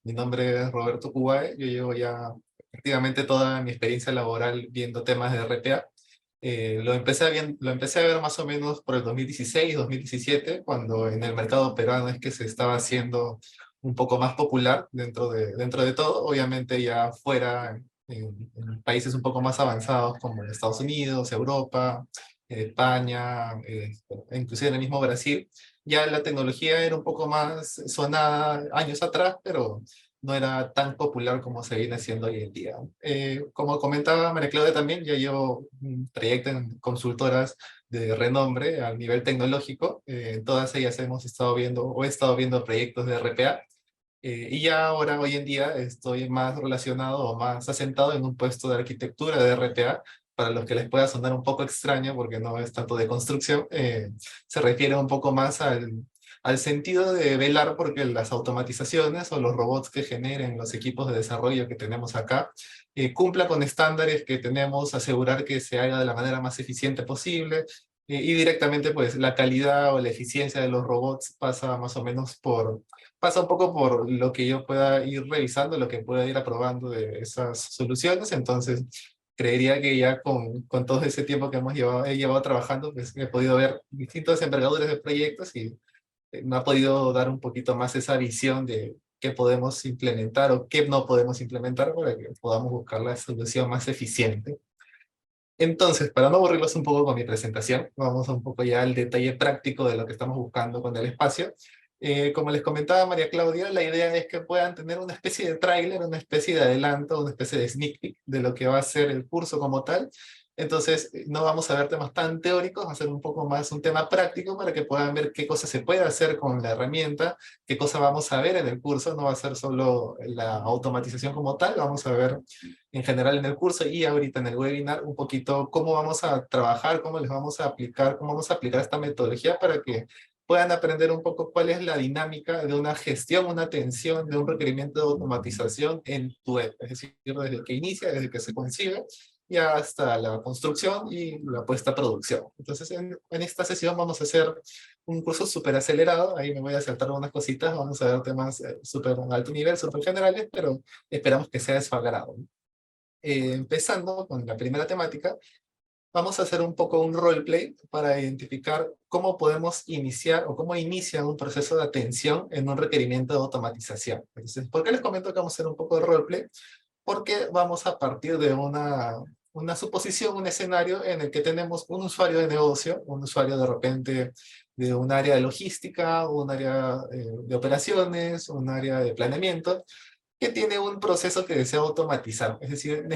Mi nombre es Roberto Cubae. Yo llevo ya prácticamente toda mi experiencia laboral viendo temas de RPA. Lo empecé a ver más o menos por el 2016, 2017, cuando en el mercado peruano es que se estaba haciendo un poco más popular dentro de todo. Obviamente ya fuera en países un poco más avanzados como Estados Unidos, Europa, España, e inclusive en el mismo Brasil, ya la tecnología era un poco más sonada años atrás, pero no era tan popular como se viene haciendo hoy en día. Como comentaba María Claudia también, ya llevo un trayecto en consultoras de renombre a nivel tecnológico. Todas ellas hemos estado viendo o he estado viendo proyectos de RPA. Y ya ahora, hoy en día, estoy más relacionado o más asentado en un puesto de arquitectura de RPA. Para los que les pueda sonar un poco extraño, porque no es tanto de construcción, se refiere un poco más al sentido de velar porque las automatizaciones o los robots que generen los equipos de desarrollo que tenemos acá cumplan con estándares que tenemos, asegurar que se haga de la manera más eficiente posible, y directamente pues la calidad o la eficiencia de los robots pasa más o menos pasa un poco por lo que yo pueda ir revisando, lo que pueda ir aprobando de esas soluciones. Entonces creería que ya con todo ese tiempo que he llevado trabajando, pues he podido ver distintas envergaduras de proyectos y me ha podido dar un poquito más esa visión de qué podemos implementar o qué no podemos implementar para que podamos buscar la solución más eficiente. Entonces, para no aburrirlos un poco con mi presentación, vamos un poco ya al detalle práctico de lo que estamos buscando con el espacio. Como les comentaba María Claudia, la idea es que puedan tener una especie de tráiler, una especie de adelanto, una especie de sneak peek de lo que va a ser el curso como tal. Entonces, no vamos a ver temas tan teóricos, va a ser un poco más un tema práctico para que puedan ver qué cosa se puede hacer con la herramienta, qué cosa vamos a ver en el curso. No va a ser solo la automatización como tal, vamos a ver en general en el curso y ahorita en el webinar un poquito cómo vamos a trabajar, cómo les vamos a aplicar, cómo vamos a aplicar esta metodología para que puedan aprender un poco cuál es la dinámica de una gestión, una atención de un requerimiento de automatización en tu web. Es decir, desde que inicia, desde que se concibe, y hasta la construcción y la puesta a producción. Entonces, en esta sesión vamos a hacer un curso súper acelerado. Ahí me voy a saltar unas cositas, vamos a ver temas súper alto nivel, súper generales, pero esperamos que sea de su agrado. Empezando con la primera temática, vamos a hacer un poco un roleplay para identificar cómo podemos iniciar o cómo inicia un proceso de atención en un requerimiento de automatización. Entonces, ¿por qué les comento que vamos a hacer un poco de roleplay? Porque vamos a partir de una suposición, un escenario en el que tenemos un usuario de negocio, un usuario de repente de un área de logística, un área de operaciones, un área de planeamiento, que tiene un proceso que desea automatizar. Es decir,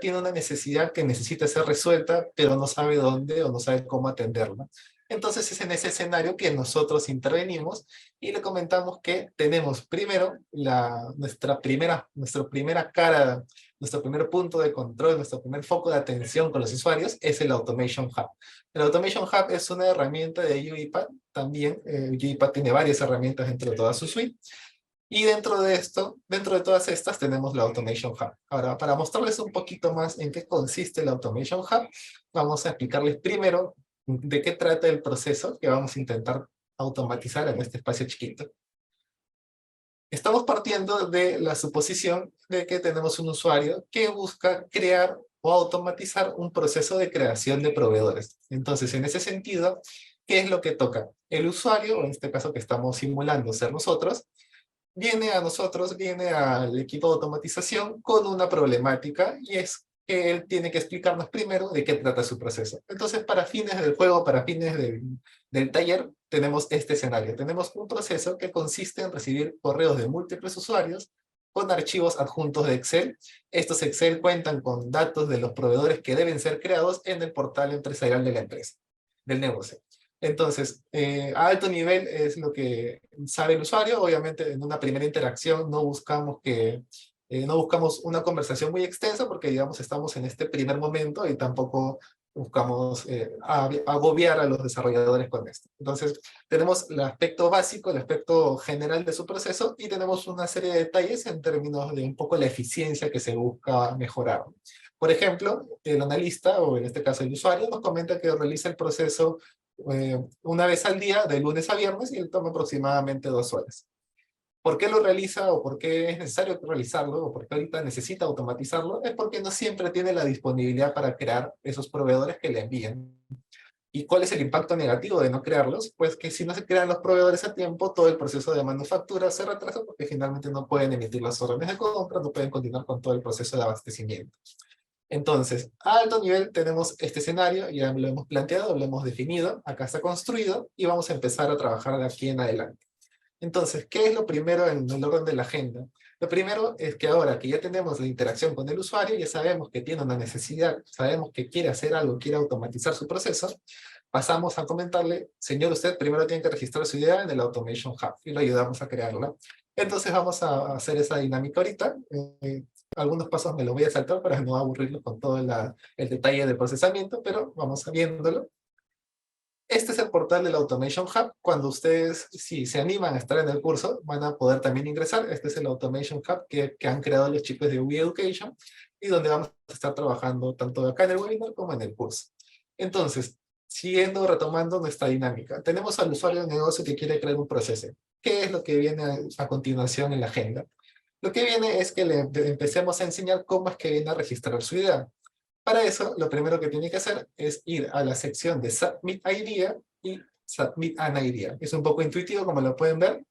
tiene una necesidad que necesita ser resuelta, pero no sabe dónde o no sabe cómo atenderla. Entonces es en ese escenario que nosotros intervenimos y le comentamos que tenemos primero nuestra primera cara, nuestro primer punto de control, nuestro primer foco de atención con los usuarios es el Automation Hub. El Automation Hub es una herramienta de UiPath. También UiPath tiene varias herramientas dentro de toda su suite. Y dentro de esto, dentro de todas estas, tenemos la Automation Hub. Ahora, para mostrarles un poquito más en qué consiste la Automation Hub, vamos a explicarles primero de qué trata el proceso que vamos a intentar automatizar en este espacio chiquito. Estamos partiendo de la suposición de que tenemos un usuario que busca crear o automatizar un proceso de creación de proveedores. Entonces, en ese sentido, ¿qué es lo que toca? El usuario, o en este caso que estamos simulando ser nosotros, viene al equipo de automatización con una problemática, y es que él tiene que explicarnos primero de qué trata su proceso. Entonces, para fines del juego, para fines del taller, tenemos este escenario. Tenemos un proceso que consiste en recibir correos de múltiples usuarios con archivos adjuntos de Excel. Estos Excel cuentan con datos de los proveedores que deben ser creados en el portal empresarial de la empresa, del negocio. Entonces, a alto nivel es lo que sabe el usuario. Obviamente, en una primera interacción no buscamos una conversación muy extensa porque, digamos, estamos en este primer momento y tampoco buscamos agobiar a los desarrolladores con esto. Entonces, tenemos el aspecto básico, el aspecto general de su proceso, y tenemos una serie de detalles en términos de un poco la eficiencia que se busca mejorar. Por ejemplo, el analista, o en este caso el usuario, nos comenta que realiza el proceso una vez al día, de lunes a viernes, y le toma aproximadamente 2 horas. ¿Por qué lo realiza o por qué es necesario realizarlo o por qué ahorita necesita automatizarlo? Es porque no siempre tiene la disponibilidad para crear esos proveedores que le envían. ¿Y cuál es el impacto negativo de no crearlos? Pues que si no se crean los proveedores a tiempo, todo el proceso de manufactura se retrasa porque finalmente no pueden emitir las órdenes de compra, no pueden continuar con todo el proceso de abastecimiento. Entonces, a alto nivel tenemos este escenario, ya lo hemos planteado, lo hemos definido, acá está construido y vamos a empezar a trabajar de aquí en adelante. Entonces, ¿qué es lo primero en el orden de la agenda? Lo primero es que ahora que ya tenemos la interacción con el usuario, ya sabemos que tiene una necesidad, sabemos que quiere hacer algo, quiere automatizar su proceso, pasamos a comentarle, señor, usted primero tiene que registrar su idea en el Automation Hub y lo ayudamos a crearla. Entonces vamos a hacer esa dinámica ahorita. Algunos pasos me los voy a saltar para no aburrirlos con todo el detalle del procesamiento, pero vamos viéndolo. Este es el portal del Automation Hub. Cuando ustedes, si se animan a estar en el curso, van a poder también ingresar. Este es el Automation Hub que han creado los chicos de We Education y donde vamos a estar trabajando tanto acá en el webinar como en el curso. Entonces, siguiendo, retomando nuestra dinámica. Tenemos al usuario de negocio que quiere crear un proceso. ¿Qué es lo que viene a continuación en la agenda? Lo que viene es que le empecemos a enseñar cómo es que viene a registrar su idea. Para eso, lo primero que tiene que hacer es ir a la sección de Submit Idea y Submit an Idea. Es un poco intuitivo, como lo pueden ver.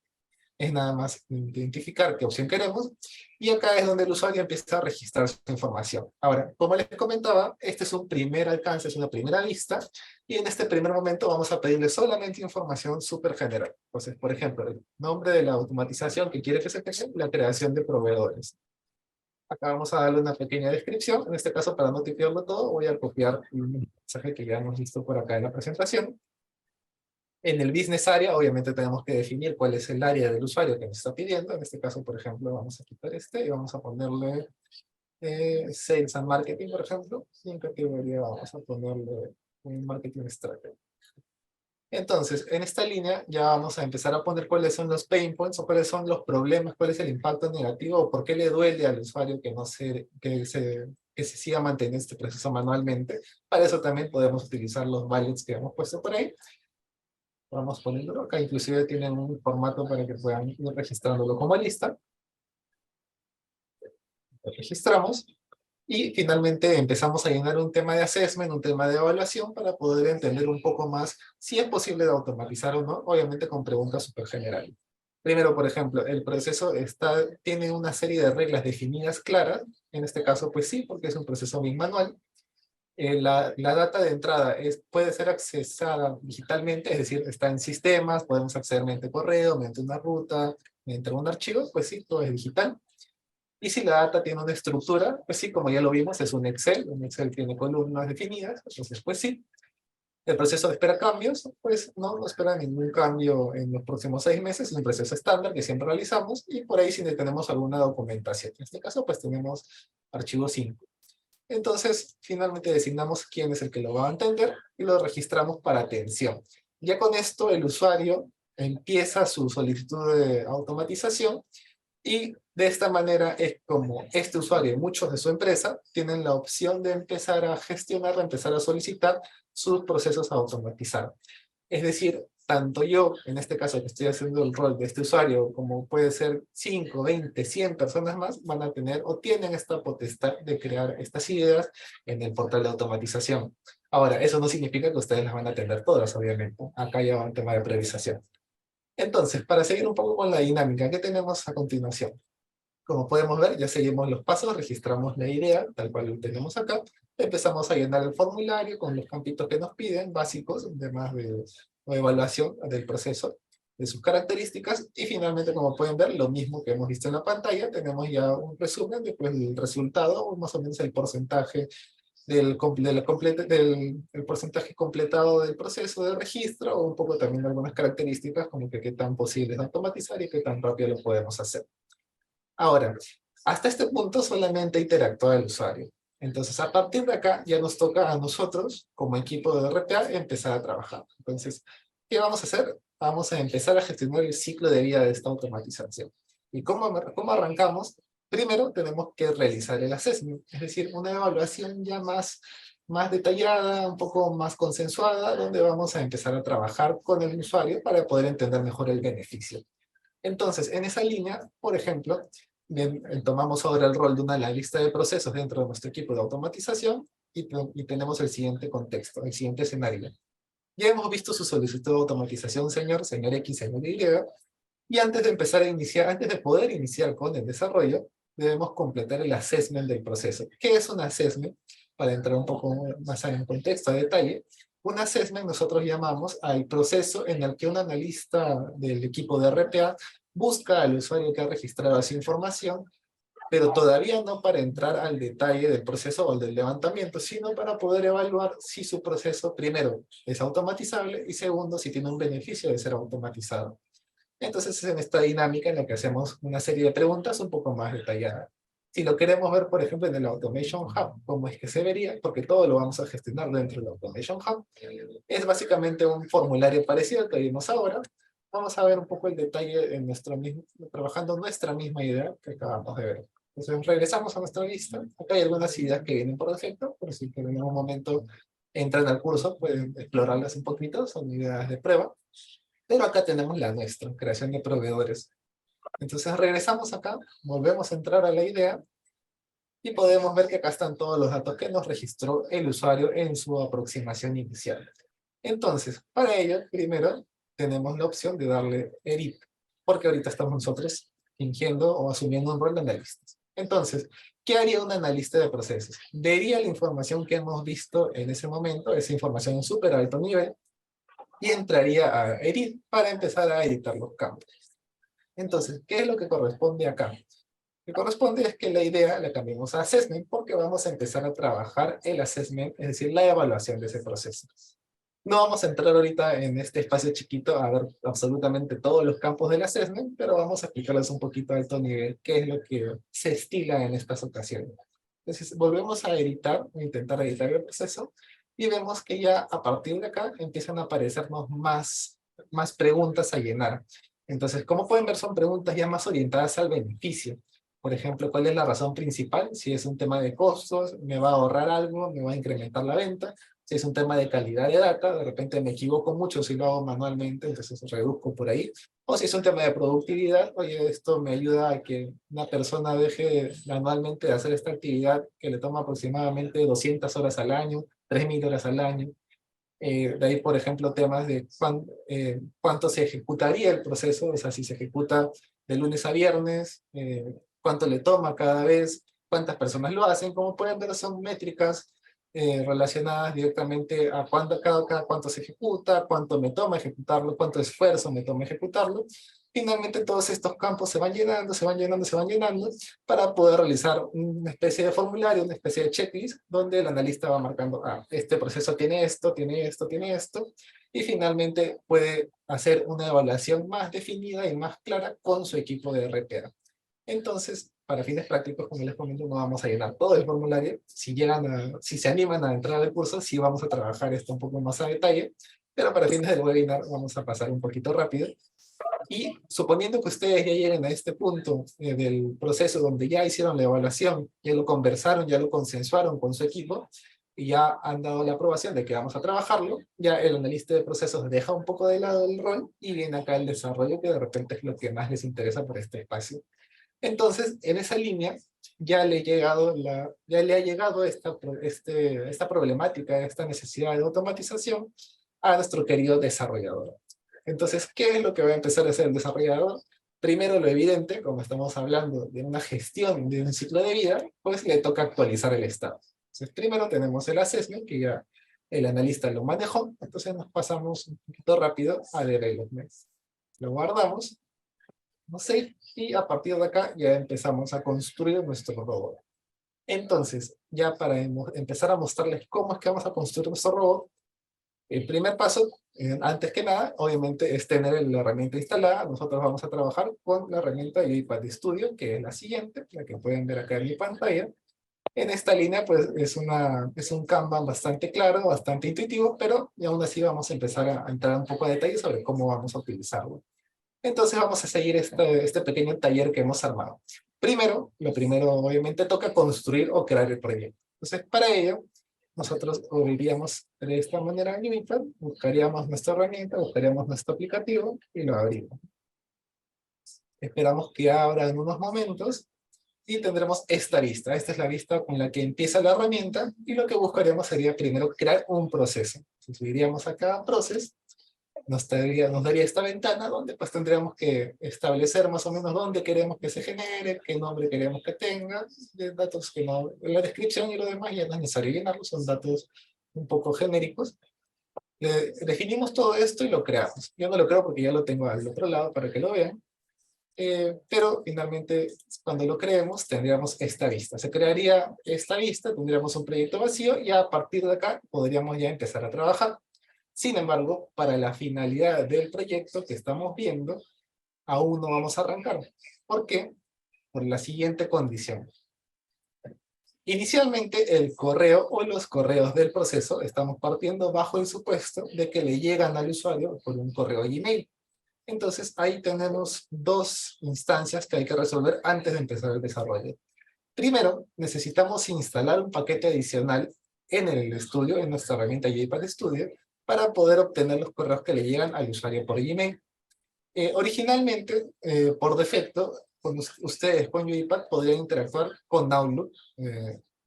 Es nada más identificar qué opción queremos. Y acá es donde el usuario empieza a registrar su información. Ahora, como les comentaba, este es un primer alcance, es una primera vista. Y en este primer momento vamos a pedirle solamente información súper general. Entonces, por ejemplo, el nombre de la automatización que quiere que se cree, la creación de proveedores. Acá vamos a darle una pequeña descripción. En este caso, para no tipearlo todo, voy a copiar un mensaje que ya hemos visto por acá en la presentación. En el business area, obviamente tenemos que definir cuál es el área del usuario que nos está pidiendo. En este caso, por ejemplo, vamos a quitar este y vamos a ponerle Sales and Marketing, por ejemplo. Y en categoría vamos a ponerle un Marketing Strategy. Entonces, en esta línea ya vamos a empezar a poner cuáles son los pain points o cuáles son los problemas, cuál es el impacto negativo o por qué le duele al usuario que se siga manteniendo este proceso manualmente. Para eso también podemos utilizar los bullets que hemos puesto por ahí. Vamos poniéndolo acá, inclusive tienen un formato para que puedan ir registrándolo como lista. Lo registramos. Y finalmente empezamos a llenar un tema de assessment, un tema de evaluación para poder entender un poco más si es posible de automatizar o no, obviamente con preguntas súper generales. Primero, por ejemplo, el proceso tiene una serie de reglas definidas claras, en este caso pues sí, porque es un proceso bien manual. La data de entrada puede ser accesada digitalmente, es decir, está en sistemas, podemos acceder mediante correo, mediante una ruta, mediante un archivo, pues sí, todo es digital. Y si la data tiene una estructura, pues sí, como ya lo vimos, es un Excel tiene columnas definidas, entonces pues sí. El proceso espera cambios, pues no espera ningún cambio en los próximos 6 meses, es un proceso estándar que siempre realizamos, y por ahí si tenemos alguna documentación. En este caso, pues tenemos archivo 5. Entonces, finalmente designamos quién es el que lo va a atender y lo registramos para atención. Ya con esto, el usuario empieza su solicitud de automatización y de esta manera es como este usuario y muchos de su empresa tienen la opción de empezar a gestionar, de empezar a solicitar sus procesos a automatizar. Es decir, tanto yo, en este caso que estoy haciendo el rol de este usuario, como puede ser 5, 20, 100 personas más, van a tener o tienen esta potestad de crear estas ideas en el portal de automatización. Ahora, eso no significa que ustedes las van a atender todas, obviamente. Acá ya va un tema de priorización. Entonces, para seguir un poco con la dinámica, ¿qué tenemos a continuación? Como podemos ver, ya seguimos los pasos, registramos la idea, tal cual lo tenemos acá, empezamos a llenar el formulario con los campitos que nos piden, básicos, además de evaluación del proceso, de sus características, y finalmente, como pueden ver, lo mismo que hemos visto en la pantalla, tenemos ya un resumen, después del resultado, más o menos el porcentaje del porcentaje completado del proceso de registro, o un poco también de algunas características, como que qué tan posible es automatizar y qué tan rápido lo podemos hacer. Ahora, hasta este punto solamente interactúa el usuario. Entonces, a partir de acá, ya nos toca a nosotros, como equipo de RPA, empezar a trabajar. Entonces, ¿qué vamos a hacer? Vamos a empezar a gestionar el ciclo de vida de esta automatización. ¿Y cómo arrancamos? Primero, tenemos que realizar el assessment, es decir, una evaluación ya más detallada, un poco más consensuada, donde vamos a empezar a trabajar con el usuario para poder entender mejor el beneficio. Entonces, en esa línea, por ejemplo, tomamos ahora el rol de una lista de procesos dentro de nuestro equipo de automatización y tenemos el siguiente contexto, el siguiente escenario. Ya hemos visto su solicitud de automatización, señor X, señor Y, y antes de empezar a iniciar, antes de poder iniciar con el desarrollo, debemos completar el assessment del proceso. ¿Qué es un assessment? Para entrar un poco más en contexto, a detalle, un assessment nosotros llamamos al proceso en el que un analista del equipo de RPA busca al usuario que ha registrado esa información, pero todavía no para entrar al detalle del proceso o del levantamiento, sino para poder evaluar si su proceso, primero, es automatizable y segundo, si tiene un beneficio de ser automatizado. Entonces es en esta dinámica en la que hacemos una serie de preguntas un poco más detalladas. Si lo queremos ver, por ejemplo, en el Automation Hub, cómo es que se vería, porque todo lo vamos a gestionar dentro del Automation Hub, es básicamente un formulario parecido al que vimos ahora. Vamos a ver un poco el detalle en nuestro mismo, trabajando nuestra misma idea que acabamos de ver. Entonces regresamos a nuestra lista. Acá hay algunas ideas que vienen por defecto, pero si en algún momento entran al curso, pueden explorarlas un poquito, son ideas de prueba. Pero acá tenemos la nuestra, creación de proveedores. Entonces regresamos acá, volvemos a entrar a la idea y podemos ver que acá están todos los datos que nos registró el usuario en su aproximación inicial. Entonces, para ello, primero tenemos la opción de darle edit, porque ahorita estamos nosotros fingiendo o asumiendo un rol de analistas. Entonces, ¿qué haría un analista de procesos? Vería la información que hemos visto en ese momento, esa información en súper alto nivel, y entraría a edit para empezar a editar los campos. Entonces, ¿qué es lo que corresponde acá? Lo que corresponde es que la idea la cambiemos a assessment porque vamos a empezar a trabajar el assessment, es decir, la evaluación de ese proceso. No vamos a entrar ahorita en este espacio chiquito a ver absolutamente todos los campos del assessment, pero vamos a explicarles un poquito a alto nivel qué es lo que se estila en estas ocasiones. Entonces, volvemos a editar, a intentar editar el proceso, y vemos que ya a partir de acá empiezan a aparecernos más preguntas a llenar. Entonces, como pueden ver, son preguntas ya más orientadas al beneficio. Por ejemplo, ¿cuál es la razón principal? Si es un tema de costos, ¿me va a ahorrar algo? ¿Me va a incrementar la venta? Si es un tema de calidad de data, de repente me equivoco mucho si lo hago manualmente, entonces reduzco por ahí. O si es un tema de productividad, oye, esto me ayuda a que una persona deje manualmente de hacer esta actividad que le toma aproximadamente 200 horas al año, 3000 horas al año. De ahí, por ejemplo, temas de cuánto se ejecutaría el proceso, o sea, si se ejecuta de lunes a viernes, cuánto le toma cada vez, cuántas personas lo hacen. Como pueden ver, son métricas relacionadas directamente a cada cuánto se ejecuta, cuánto me toma ejecutarlo, cuánto esfuerzo me toma ejecutarlo. Finalmente todos estos campos se van llenando, se van llenando, se van llenando para poder realizar una especie de formulario, una especie de checklist donde el analista va marcando, este proceso tiene esto, tiene esto, tiene esto, y finalmente puede hacer una evaluación más definida y más clara con su equipo de RPA. Entonces, para fines prácticos, como les comento, no vamos a llenar todo el formulario. Si se animan a entrar al curso, sí vamos a trabajar esto un poco más a detalle, pero para fines del webinar vamos a pasar un poquito rápido. Y suponiendo que ustedes ya lleguen a este punto del proceso donde ya hicieron la evaluación, ya lo conversaron, ya lo consensuaron con su equipo, y ya han dado la aprobación de que vamos a trabajarlo, ya el analista de procesos deja un poco de lado el rol y viene acá el desarrollo, que de repente es lo que más les interesa por este espacio. Entonces, en esa línea, ya le ha llegado esta problemática, esta necesidad de automatización a nuestro querido desarrollador. Entonces, ¿qué es lo que va a empezar a hacer el desarrollador? Primero, lo evidente, como estamos hablando de una gestión de un ciclo de vida, pues le toca actualizar el estado. Entonces, primero tenemos el assessment, que ya el analista lo manejó, entonces nos pasamos un poquito rápido a development. Lo guardamos, no sé, y a partir de acá ya empezamos a construir nuestro robot. Entonces, ya para empezar a mostrarles cómo es que vamos a construir nuestro robot, el primer paso, antes que nada, obviamente, es tener la herramienta instalada. Nosotros vamos a trabajar con la herramienta UiPath Studio, que es la siguiente, la que pueden ver acá en mi pantalla. En esta línea, pues, es un Kanban bastante claro, bastante intuitivo, pero aún así vamos a empezar a entrar un poco a detalle sobre cómo vamos a utilizarlo. Entonces vamos a seguir este pequeño taller que hemos armado. Lo primero obviamente toca construir o crear el proyecto. Entonces para ello, nosotros abriríamos de esta manera en UiPath, buscaríamos nuestra herramienta, buscaríamos nuestro aplicativo y lo abrimos. Esperamos que abra en unos momentos y tendremos esta vista. Esta es la vista con la que empieza la herramienta y lo que buscaremos sería primero crear un proceso. Entonces iríamos acá a Process, nos daría esta ventana donde pues tendríamos que establecer más o menos dónde queremos que se genere, qué nombre queremos que tenga, de datos que no, la descripción y lo demás ya no es necesario llenarlos, son datos un poco genéricos. Definimos todo esto y lo creamos. Yo no lo creo porque ya lo tengo al otro lado para que lo vean. Pero finalmente cuando lo creemos tendríamos esta vista. Se crearía esta vista, tendríamos un proyecto vacío y a partir de acá podríamos ya empezar a trabajar. Sin embargo, para la finalidad del proyecto que estamos viendo, aún no vamos a arrancar. ¿Por qué? Por la siguiente condición. Inicialmente el correo o los correos del proceso estamos partiendo bajo el supuesto de que le llegan al usuario por un correo Gmail. Entonces ahí tenemos dos instancias que hay que resolver antes de empezar el desarrollo. Primero, necesitamos instalar un paquete adicional en el estudio, en nuestra herramienta JPack Studio, para poder obtener los correos que le llegan al usuario por Gmail. Originalmente, por defecto, cuando ustedes con UiPath podrían interactuar con Outlook.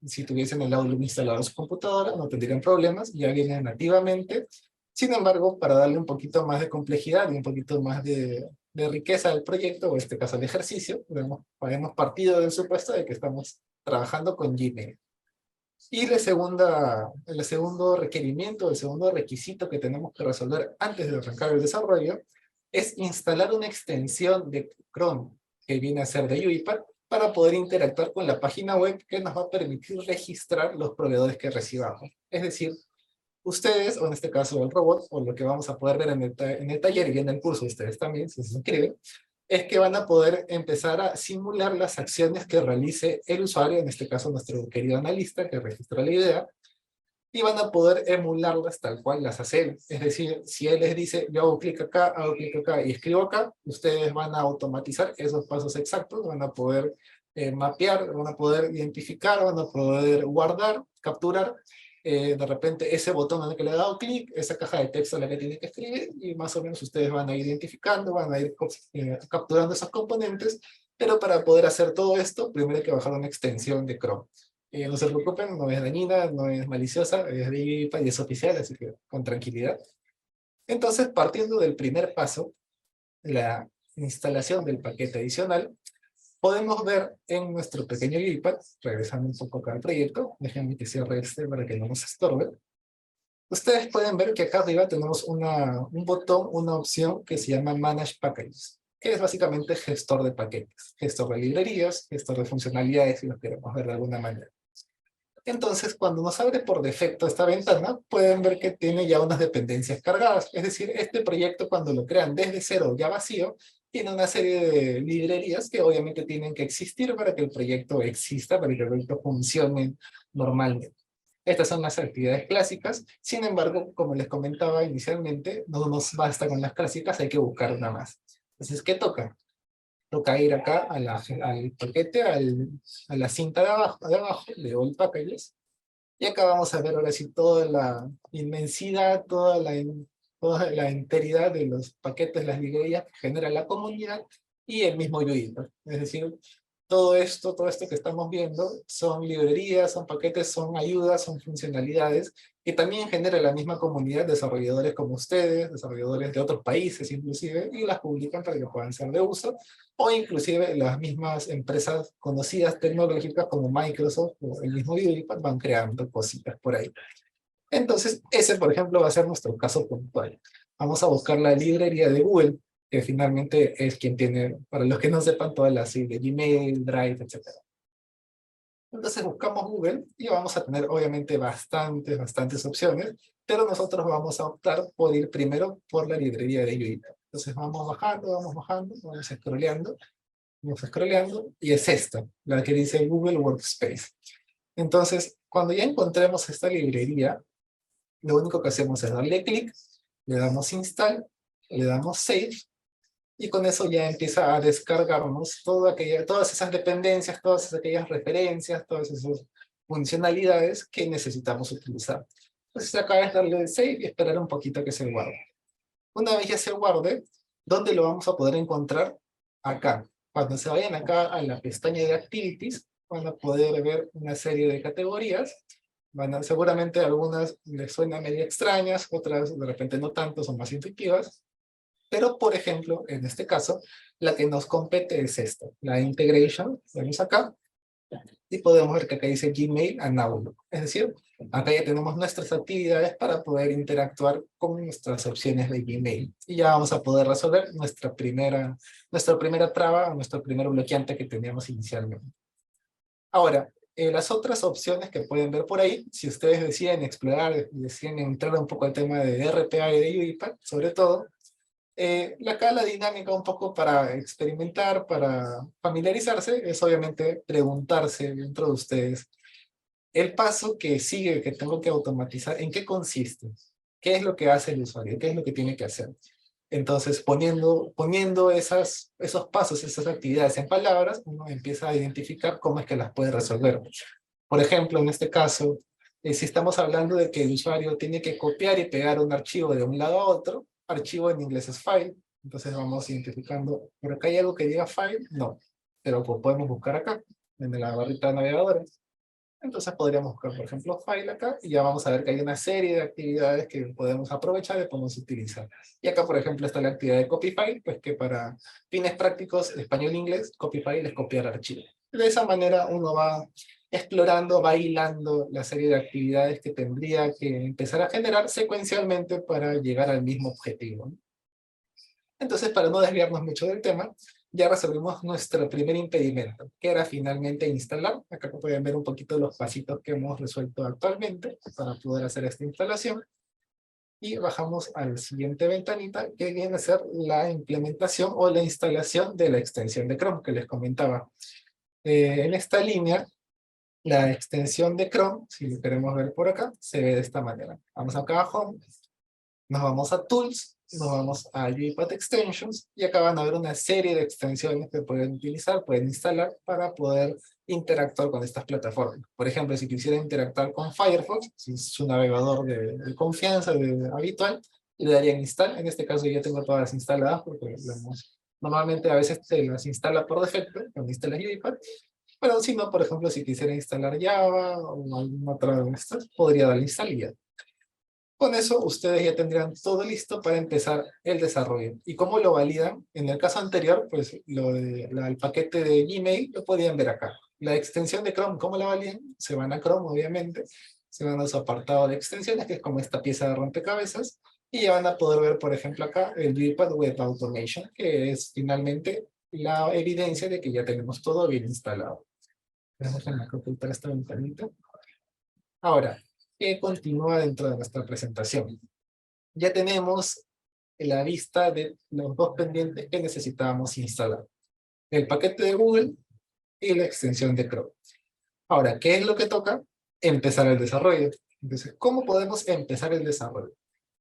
Si tuviesen el Outlook instalado en su computadora, no tendrían problemas, ya viene nativamente. Sin embargo, para darle un poquito más de complejidad y un poquito más de riqueza al proyecto, o en este caso al ejercicio, hemos partido del supuesto de que estamos trabajando con Gmail. Y el segundo requerimiento, el segundo requisito que tenemos que resolver antes de arrancar el desarrollo es instalar una extensión de Chrome que viene a ser de UiPath para poder interactuar con la página web que nos va a permitir registrar los proveedores que recibamos. Es decir, ustedes, o en este caso el robot, o lo que vamos a poder ver en el taller y en el curso, ustedes también, si se inscriben, es que van a poder empezar a simular las acciones que realice el usuario, en este caso nuestro querido analista que registró la idea, y van a poder emularlas tal cual las hace él. Es decir, si él les dice, yo hago clic acá y escribo acá, ustedes van a automatizar esos pasos exactos, van a poder mapear, van a poder identificar, van a poder guardar, capturar, de repente ese botón en el que le ha dado clic, esa caja de texto en la que tiene que escribir, y más o menos ustedes van a ir identificando, van a ir capturando esos componentes, pero para poder hacer todo esto, primero hay que bajar una extensión de Chrome. No se preocupen, no es dañina, no es maliciosa, es de IPA y es oficial, así que con tranquilidad. Entonces, partiendo del primer paso, la instalación del paquete adicional, podemos ver en nuestro pequeño iPad, regresando un poco acá al proyecto, déjenme que cierre este para que no nos estorbe. Ustedes pueden ver que acá arriba tenemos un botón, una opción que se llama Manage Packages, que es básicamente gestor de paquetes, gestor de librerías, gestor de funcionalidades, si lo queremos ver de alguna manera. Entonces, cuando nos abre por defecto esta ventana, pueden ver que tiene ya unas dependencias cargadas. Es decir, este proyecto cuando lo crean desde cero, ya vacío, tiene una serie de librerías que obviamente tienen que existir para que el proyecto exista, para que el proyecto funcione normalmente. Estas son las actividades clásicas. Sin embargo, como les comentaba inicialmente, no nos basta con las clásicas, hay que buscar una más. Entonces, ¿qué toca? Toca ir acá al paquete, a la cinta de abajo, de All Packages, y acá vamos a ver ahora sí toda la inmensidad, toda la enteridad de los paquetes, las librerías que genera la comunidad y el mismo UIPath. Es decir, todo esto que estamos viendo son librerías, son paquetes, son ayudas, son funcionalidades que también genera la misma comunidad, desarrolladores como ustedes, desarrolladores de otros países inclusive, y las publican para que puedan ser de uso, o inclusive las mismas empresas conocidas tecnológicas como Microsoft o el mismo UiPath van creando cositas por ahí. Entonces, ese por ejemplo va a ser nuestro caso puntual. Vamos a buscar la librería de Google, que finalmente es quien tiene, para los que no sepan, todas las de Gmail, Drive, etc. Entonces buscamos Google y vamos a tener obviamente bastantes opciones, pero nosotros vamos a optar por ir primero por la librería de UiPath. Entonces vamos scrolleando, y es esta, la que dice Google Workspace. Entonces, cuando ya encontremos esta librería, lo único que hacemos es darle clic, le damos install, le damos save, y con eso ya empieza a descargarnos todas esas dependencias, todas aquellas referencias, todas esas funcionalidades que necesitamos utilizar. Entonces acá es darle save y esperar un poquito que se guarde. Una vez ya se guarde, ¿dónde lo vamos a poder encontrar? acá. Cuando se vayan acá a la pestaña de Activities, van a poder ver una serie de categorías. Seguramente algunas les suenan medio extrañas, otras de repente no tanto, son más intuitivas. Pero, por ejemplo, en este caso, la que nos compete es esta, la integration. Vemos acá y podemos ver que acá dice Gmail and Outlook. Es decir, acá ya tenemos nuestras actividades para poder interactuar con nuestras opciones de Gmail. Y ya vamos a poder resolver nuestra primera traba, nuestro primer bloqueante que teníamos inicialmente. Ahora, las otras opciones que pueden ver por ahí, si ustedes deciden explorar, deciden entrar un poco al tema de RPA y de UiPath, sobre todo, acá la dinámica un poco para experimentar, para familiarizarse, es obviamente preguntarse dentro de ustedes el paso que sigue, que tengo que automatizar, ¿en qué consiste? ¿Qué es lo que hace el usuario? ¿Qué es lo que tiene que hacer? Entonces, poniendo esos pasos, esas actividades en palabras, uno empieza a identificar cómo es que las puede resolver. Por ejemplo, en este caso, si estamos hablando de que el usuario tiene que copiar y pegar un archivo de un lado a otro, archivo en inglés es file, entonces vamos identificando, ¿por acá hay algo que diga file? No, pero pues podemos buscar acá, en la barrita de navegadores. Entonces podríamos buscar, por ejemplo, file acá, y ya vamos a ver que hay una serie de actividades que podemos aprovechar y podemos utilizar. Y acá, por ejemplo, está la actividad de copy file, pues que para fines prácticos, español-inglés, copy file es copiar archivo. De esa manera uno va explorando, va hilando la serie de actividades que tendría que empezar a generar secuencialmente para llegar al mismo objetivo, ¿no? Entonces, para no desviarnos mucho del tema, ya resolvimos nuestro primer impedimento, que era finalmente instalar. Acá pueden ver un poquito los pasitos que hemos resuelto actualmente para poder hacer esta instalación. Y bajamos a la siguiente ventanita, que viene a ser la implementación o la instalación de la extensión de Chrome que les comentaba. En esta línea, la extensión de Chrome, si lo queremos ver por acá, se ve de esta manera. Vamos acá a Home, nos vamos a Tools, nos vamos a UiPath Extensions, y acá van a ver una serie de extensiones que pueden utilizar, pueden instalar para poder interactuar con estas plataformas. Por ejemplo, si quisiera interactuar con Firefox, si es su navegador de confianza, habitual, le darían install. En este caso ya tengo todas las instaladas porque normalmente a veces se las instala por defecto cuando instalas UiPath. Pero si no, por ejemplo, si quisiera instalar Java o alguna otra de estas, podría darle install y ya. Con eso, ustedes ya tendrían todo listo para empezar el desarrollo. ¿Y cómo lo validan? En el caso anterior, pues el paquete de Gmail lo podían ver acá. La extensión de Chrome, ¿cómo la validan? Se van a Chrome, obviamente. Se van a su apartado de extensiones, que es como esta pieza de rompecabezas. Y ya van a poder ver, por ejemplo, acá el UiPath Web Automation, que es finalmente la evidencia de que ya tenemos todo bien instalado. Déjenme ocultar esta ventanita. Ahora, ¿qué continúa dentro de nuestra presentación? Ya tenemos la lista de los dos pendientes que necesitábamos instalar. El paquete de Google y la extensión de Chrome. Ahora, ¿qué es lo que toca? Empezar el desarrollo. Entonces, ¿cómo podemos empezar el desarrollo?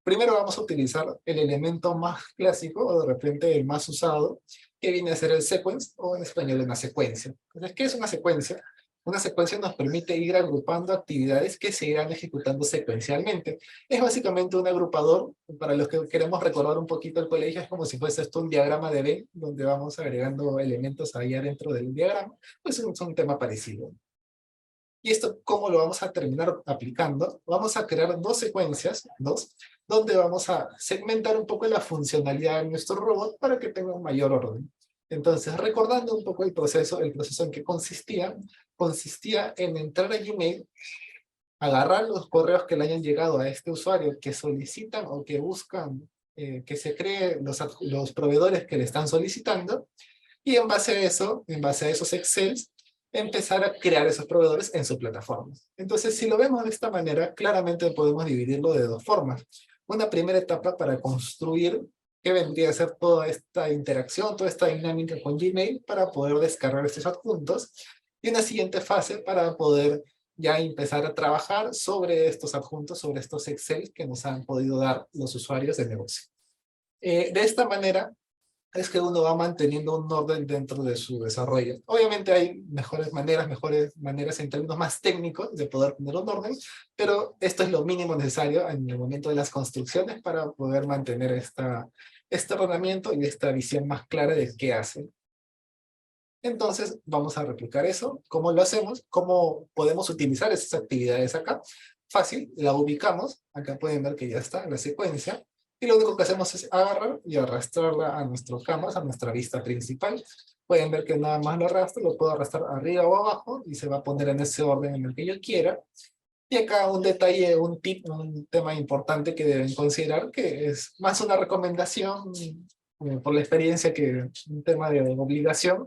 Primero vamos a utilizar el elemento más clásico, o de repente el más usado, que viene a ser el sequence, o en español una secuencia. Entonces, ¿qué es una secuencia? Una secuencia nos permite ir agrupando actividades que se irán ejecutando secuencialmente. Es básicamente un agrupador. Para los que queremos recordar un poquito el colegio, es como si fuese esto un diagrama de Venn, donde vamos agregando elementos ahí adentro del diagrama. Pues es un tema parecido. ¿Y esto cómo lo vamos a terminar aplicando? Vamos a crear dos secuencias, donde vamos a segmentar un poco la funcionalidad de nuestro robot para que tenga un mayor orden. Entonces, recordando un poco el proceso en qué consistía en entrar a Gmail, agarrar los correos que le hayan llegado a este usuario que solicitan o que buscan que se cree los proveedores que le están solicitando, y en base a eso, en base a esos Excels, empezar a crear esos proveedores en su plataforma. Entonces, si lo vemos de esta manera, claramente podemos dividirlo de dos formas. Una primera etapa para construir qué vendría a ser toda esta interacción, toda esta dinámica con Gmail para poder descargar estos adjuntos. Y una siguiente fase para poder ya empezar a trabajar sobre estos adjuntos, sobre estos Excel que nos han podido dar los usuarios de negocio. De esta manera, es que uno va manteniendo un orden dentro de su desarrollo. Obviamente hay mejores maneras en términos más técnicos de poder tener un orden, pero esto es lo mínimo necesario en el momento de las construcciones para poder mantener este ordenamiento y esta visión más clara de qué hace. Entonces, vamos a replicar eso. ¿Cómo lo hacemos? ¿Cómo podemos utilizar esas actividades acá? Fácil, la ubicamos. Acá pueden ver que ya está la secuencia. Y lo único que hacemos es agarrar y arrastrarla a nuestro canvas, a nuestra vista principal. Pueden ver que nada más lo arrastro, lo puedo arrastrar arriba o abajo y se va a poner en ese orden en el que yo quiera. Y acá un detalle, un tip, un tema importante que deben considerar, que es más una recomendación por la experiencia que un tema de obligación.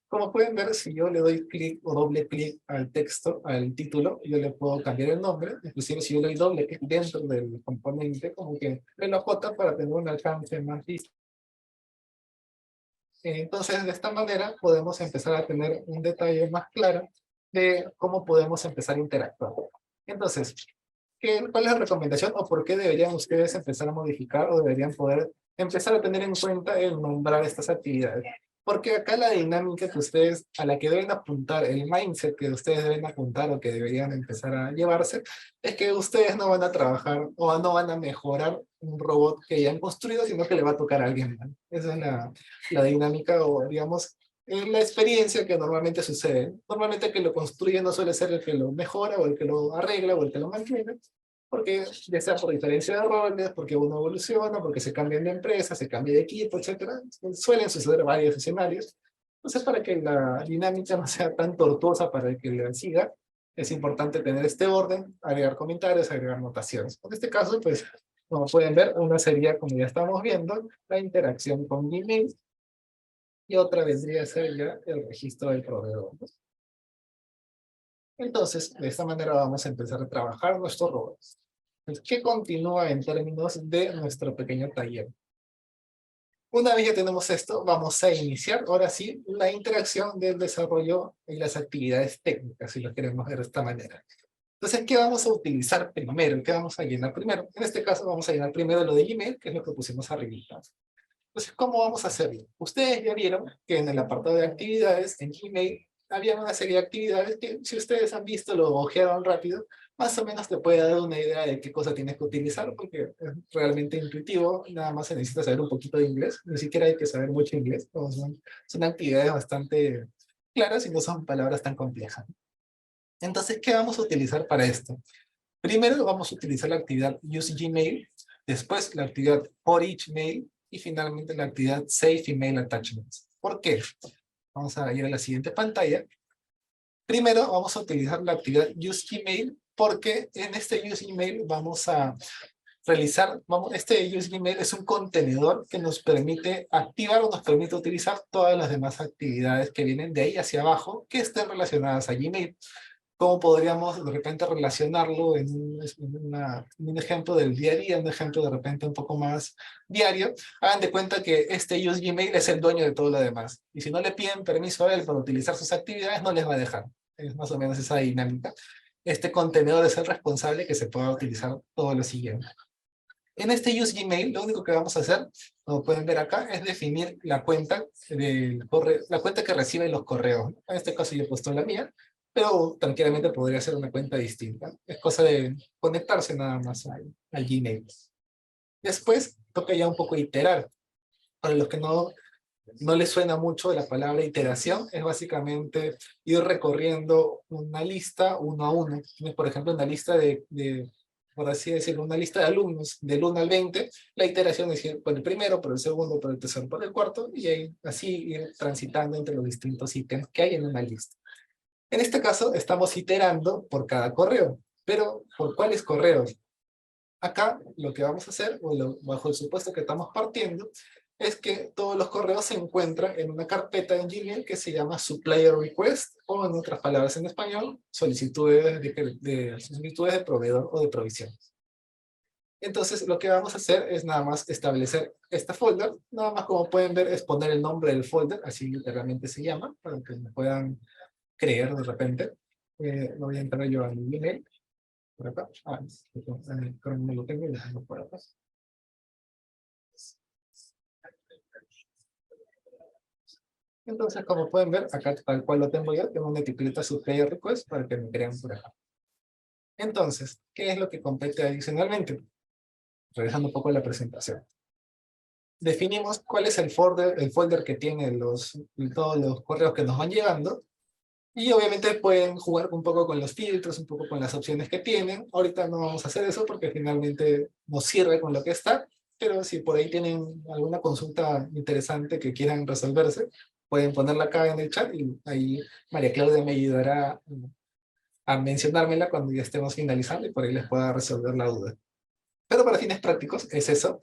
Como pueden ver, si yo le doy clic o doble clic al texto, al título, yo le puedo cambiar el nombre. Inclusive si yo le doy doble clic dentro del componente, como que me lo acota para tener un alcance más visto. Entonces, de esta manera podemos empezar a tener un detalle más claro de cómo podemos empezar a interactuar. Entonces, ¿cuál es la recomendación o por qué deberían ustedes empezar a modificar o deberían poder empezar a tener en cuenta el nombrar estas actividades? Porque acá la dinámica que ustedes, a la que deben apuntar, el mindset que ustedes deben apuntar o que deberían empezar a llevarse, es que ustedes no van a trabajar o no van a mejorar un robot que ya han construido, sino que le va a tocar a alguien más. Esa es la dinámica o, digamos, la experiencia que normalmente sucede. Normalmente el que lo construye no suele ser el que lo mejora o el que lo arregla o el que lo mantiene, porque ya sea por diferencia de roles, porque uno evoluciona, porque se cambian de empresa, se cambia de equipo, etcétera. Suelen suceder varios escenarios. Entonces, para que la dinámica no sea tan tortuosa para el que la siga, es importante tener este orden, agregar comentarios, agregar notaciones. En este caso, pues, como pueden ver, una sería, como ya estamos viendo, la interacción con Gmail, y otra vendría a ser ya el registro del proveedor, ¿no? Entonces, de esta manera vamos a empezar a trabajar nuestros robots. ¿Qué continúa en términos de nuestro pequeño taller? Una vez ya tenemos esto, vamos a iniciar ahora sí la interacción del desarrollo y las actividades técnicas, si lo queremos ver de esta manera. Entonces, ¿qué vamos a utilizar primero? ¿Qué vamos a llenar primero? En este caso vamos a llenar primero lo de Gmail, que es lo que pusimos arriba. Entonces, ¿cómo vamos a hacerlo? Ustedes ya vieron que en el apartado de actividades, en Gmail, había una serie de actividades que, si ustedes han visto, lo ojearon rápido, más o menos te puede dar una idea de qué cosa tienes que utilizar, porque es realmente intuitivo, nada más se necesita saber un poquito de inglés, ni siquiera hay que saber mucho inglés, son actividades bastante claras y no son palabras tan complejas. Entonces, ¿qué vamos a utilizar para esto? Primero vamos a utilizar la actividad Use Gmail, después la actividad For Each Mail y finalmente la actividad Save Email Attachments. ¿Por qué? Vamos a ir a la siguiente pantalla. Primero vamos a utilizar la actividad Use Gmail porque en este Use Gmail vamos a realizar, este Use Gmail es un contenedor que nos permite activar o nos permite utilizar todas las demás actividades que vienen de ahí hacia abajo que estén relacionadas a Gmail. ¿Cómo podríamos de repente relacionarlo en un ejemplo del día a día, un ejemplo de repente un poco más diario? Hagan de cuenta que este Use Gmail es el dueño de todo lo demás. Y si no le piden permiso a él para utilizar sus actividades, no les va a dejar. Es más o menos esa dinámica. Este contenedor es el responsable que se pueda utilizar todo lo siguiente. En este Use Gmail, lo único que vamos a hacer, como pueden ver acá, es definir la cuenta del correo, la cuenta que recibe los correos. En este caso yo he puesto la mía, pero tranquilamente podría ser una cuenta distinta. Es cosa de conectarse nada más al Gmail. Después toca ya un poco iterar. Para los que no les suena mucho la palabra iteración, es básicamente ir recorriendo una lista uno a uno. Tienes, por ejemplo, una lista por así decirlo, una lista de alumnos del 1 al 20, la iteración es ir por el primero, por el segundo, por el tercero, por el cuarto, y ahí, así ir transitando entre los distintos ítems que hay en una lista. En este caso, estamos iterando por cada correo, pero ¿por cuáles correos? Acá lo que vamos a hacer, bajo el supuesto que estamos partiendo, es que todos los correos se encuentran en una carpeta en Gmail que se llama Supplier Request, o en otras palabras en español, solicitudes de proveedor o de provisión. Entonces lo que vamos a hacer es nada más establecer este folder, nada más como pueden ver es poner el nombre del folder, así literalmente se llama, para que me puedan creer de repente. Lo voy a entrar yo a mi Gmail, por acá. Creo que no lo tengo, ya lo por acá. Entonces, como pueden ver, acá tal cual lo tengo yo, tengo una etiqueta supplier request para que me crean por acá. Entonces, ¿qué es lo que compete adicionalmente? Regresando un poco a la presentación. definimos cuál es el folder que tiene todos los correos que nos van llegando. Y obviamente pueden jugar un poco con los filtros, un poco con las opciones que tienen. Ahorita no vamos a hacer eso porque finalmente nos sirve con lo que está, pero si por ahí tienen alguna consulta interesante que quieran resolverse, pueden ponerla acá en el chat y ahí María Claudia me ayudará a mencionármela cuando ya estemos finalizando y por ahí les pueda resolver la duda. Pero para fines prácticos es eso.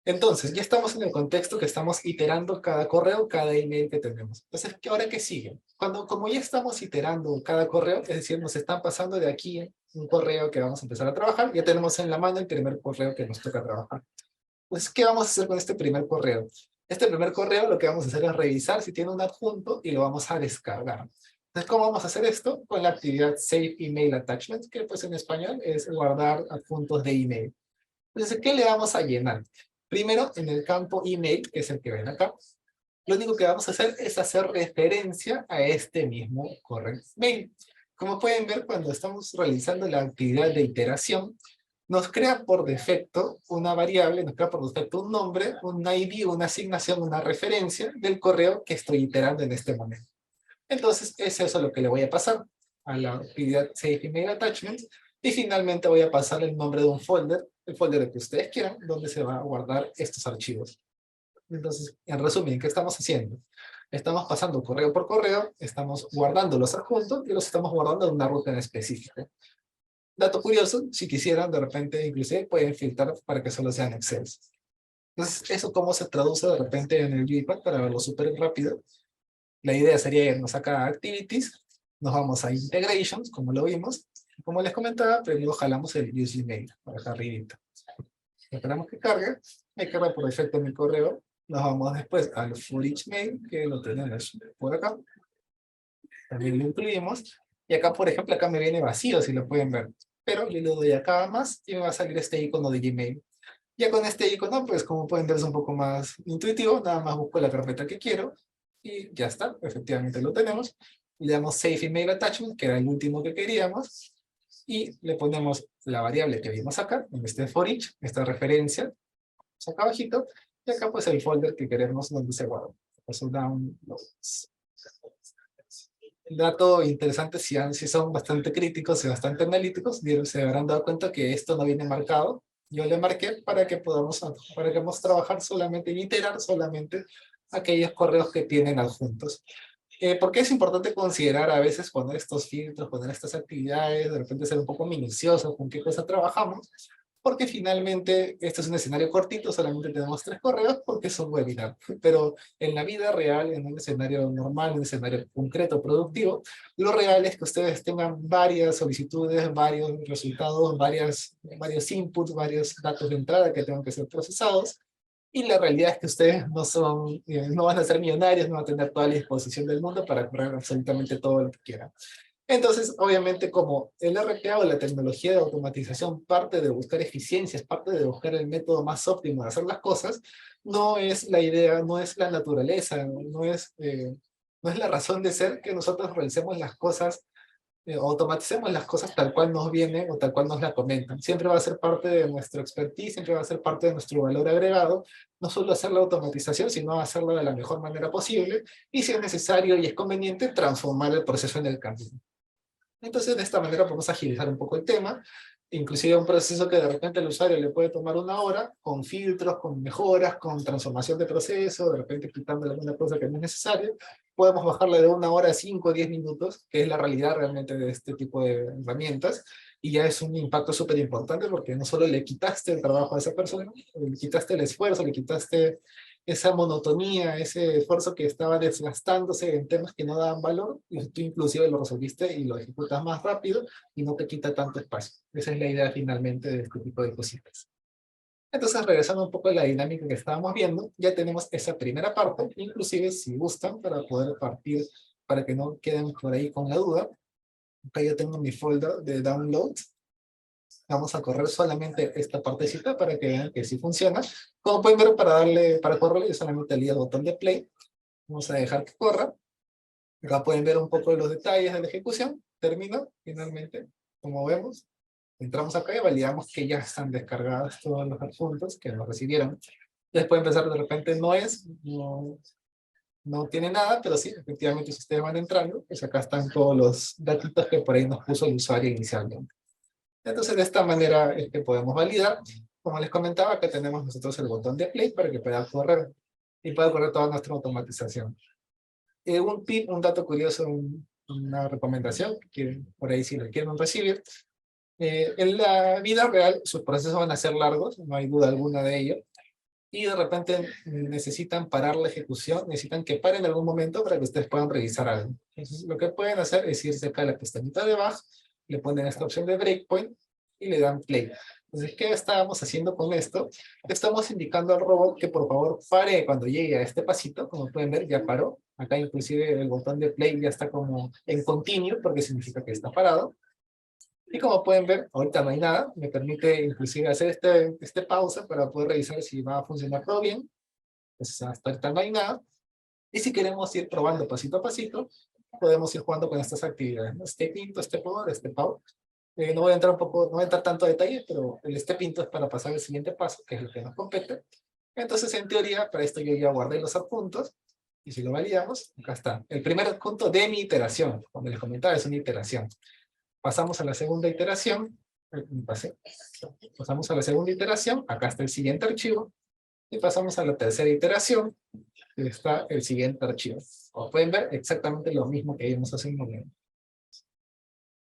Entonces, ya estamos en el contexto que estamos iterando cada correo, cada email que tenemos. Entonces, ¿ahora qué sigue? Como ya estamos iterando cada correo, es decir, nos están pasando de aquí un correo que vamos a empezar a trabajar, ya tenemos en la mano el primer correo que nos toca trabajar. Pues, ¿qué vamos a hacer con este primer correo? Este primer correo lo que vamos a hacer es revisar si tiene un adjunto y lo vamos a descargar. Entonces, ¿cómo vamos a hacer esto? Con la actividad Save Email Attachment, que pues en español es guardar adjuntos de email. Entonces, ¿qué le vamos a llenar? Primero, en el campo email, que es el que ven acá, lo único que vamos a hacer es hacer referencia a este mismo correo mail. Como pueden ver, cuando estamos realizando la actividad de iteración, nos crea por defecto una variable, nos crea por defecto un nombre, un ID, una asignación, una referencia del correo que estoy iterando en este momento. Entonces, es eso lo que le voy a pasar a la actividad Save Email Attachments, y finalmente voy a pasar el nombre de un folder, el folder que ustedes quieran, donde se va a guardar estos archivos. Entonces, en resumen, ¿qué estamos haciendo? Estamos pasando correo por correo, estamos guardando los adjuntos y los estamos guardando en una ruta en específica. Dato curioso, si quisieran, de repente, inclusive pueden filtrar para que solo sean Excel. Entonces, ¿eso cómo se traduce de repente en el UiPath para verlo súper rápido? La idea sería irnos acá a Activities, nos vamos a Integrations, como lo vimos, y como les comentaba, primero jalamos el Use Email, para acá arribita. Esperamos que cargue, me carga por defecto mi correo, nos vamos después al For Each Mail, que lo tenemos por acá, también lo incluimos, y acá, por ejemplo, acá me viene vacío, si lo pueden ver, pero yo le doy acá más, y me va a salir este icono de Gmail. Ya con este icono, pues como pueden ver es un poco más intuitivo, nada más busco la carpeta que quiero y ya está, efectivamente lo tenemos. Le damos Save Email Attachment, que era el último que queríamos, y le ponemos la variable que vimos acá, en este for each, esta referencia, acá abajito, y acá pues el folder que queremos donde se guarda. Paso downloads. El dato interesante, si son bastante críticos y bastante analíticos, se habrán dado cuenta que esto no viene marcado. Yo le marqué para que podamos trabajar solamente y iterar solamente aquellos correos que tienen adjuntos. Porque es importante considerar a veces poner estos filtros, poner estas actividades, de repente ser un poco minucioso con qué cosa trabajamos, porque finalmente este es un escenario cortito, solamente tenemos 3 correos porque es un webinar, pero en la vida real, en un escenario normal, en un escenario concreto, productivo, lo real es que ustedes tengan varias solicitudes, varios resultados, varios inputs, varios datos de entrada que tengan que ser procesados, y la realidad es que ustedes no van a ser millonarios, no van a tener toda la disposición del mundo para correr absolutamente todo lo que quieran. Entonces, obviamente, como el RPA o la tecnología de automatización parte de buscar eficiencias, parte de buscar el método más óptimo de hacer las cosas, no es la idea, no es la naturaleza, no es la razón de ser que nosotros realicemos las cosas, automaticemos las cosas tal cual nos vienen o tal cual nos la comentan. Siempre va a ser parte de nuestro expertise, siempre va a ser parte de nuestro valor agregado, no solo hacer la automatización, sino hacerlo de la mejor manera posible, y si es necesario y es conveniente, transformar el proceso en el camino. Entonces, de esta manera podemos agilizar un poco el tema, inclusive un proceso que de repente al usuario le puede tomar 1 hora, con filtros, con mejoras, con transformación de proceso, de repente quitando alguna cosa que no es necesaria, podemos bajarle de 1 hora a 5 o 10 minutos, que es la realidad realmente de este tipo de herramientas, y ya es un impacto súper importante porque no solo le quitaste el trabajo a esa persona, le quitaste el esfuerzo, le quitaste esa monotonía, ese esfuerzo que estaba desgastándose en temas que no daban valor, y tú inclusive lo resolviste y lo ejecutas más rápido y no te quita tanto espacio. Esa es la idea finalmente de este tipo de cositas. Entonces, regresando un poco a la dinámica que estábamos viendo, ya tenemos esa primera parte, inclusive si gustan, para poder partir, para que no queden por ahí con la duda. Acá yo tengo mi folder de downloads. Vamos a correr solamente esta partecita para que vean que sí funciona. Como pueden ver, para correrle, yo solamente le doy al botón de play. Vamos a dejar que corra. Acá pueden ver un poco de los detalles de la ejecución. Termino, finalmente, como vemos. Entramos acá y validamos que ya están descargados todos los adjuntos que nos recibieron. Después empezar de repente no tiene nada, pero sí, efectivamente si ustedes van entrando, pues acá están todos los datitos que por ahí nos puso el usuario inicialmente. Entonces de esta manera es que podemos validar. Como les comentaba, acá tenemos nosotros el botón de play para que pueda correr y pueda correr toda nuestra automatización. Un tip, un dato curioso, una recomendación que por ahí si lo quieren recibir. En la vida real sus procesos van a ser largos, no hay duda alguna de ello, y de repente necesitan parar la ejecución, necesitan que paren en algún momento para que ustedes puedan revisar algo. Entonces, lo que pueden hacer es irse acá a la pestañita de bajo, le ponen esta opción de breakpoint y le dan play. Entonces, ¿qué estábamos haciendo con esto? Estamos indicando al robot que por favor pare cuando llegue a este pasito. Como pueden ver, ya paró. Acá inclusive el botón de play ya está como en continuo porque significa que está parado. Y como pueden ver, ahorita no hay nada, me permite inclusive hacer este pausa para poder revisar si va a funcionar todo bien. Pues hasta ahorita no hay nada. Y si queremos ir probando pasito a pasito, podemos ir jugando con estas actividades, ¿no? Este pinto, este power, este power. No voy a entrar no voy a entrar tanto a detalle, pero el este pinto es para pasar al siguiente paso, que es el que nos compete. Entonces, en teoría, para esto yo ya guardé los adjuntos, y si lo validamos, acá está. El primer adjunto de mi iteración, como les comentaba, es una iteración. Pasamos a la segunda iteración, pasamos a la segunda iteración, acá está el siguiente archivo, y pasamos a la tercera iteración, y está el siguiente archivo. Como pueden ver, exactamente lo mismo que vimos hace un momento.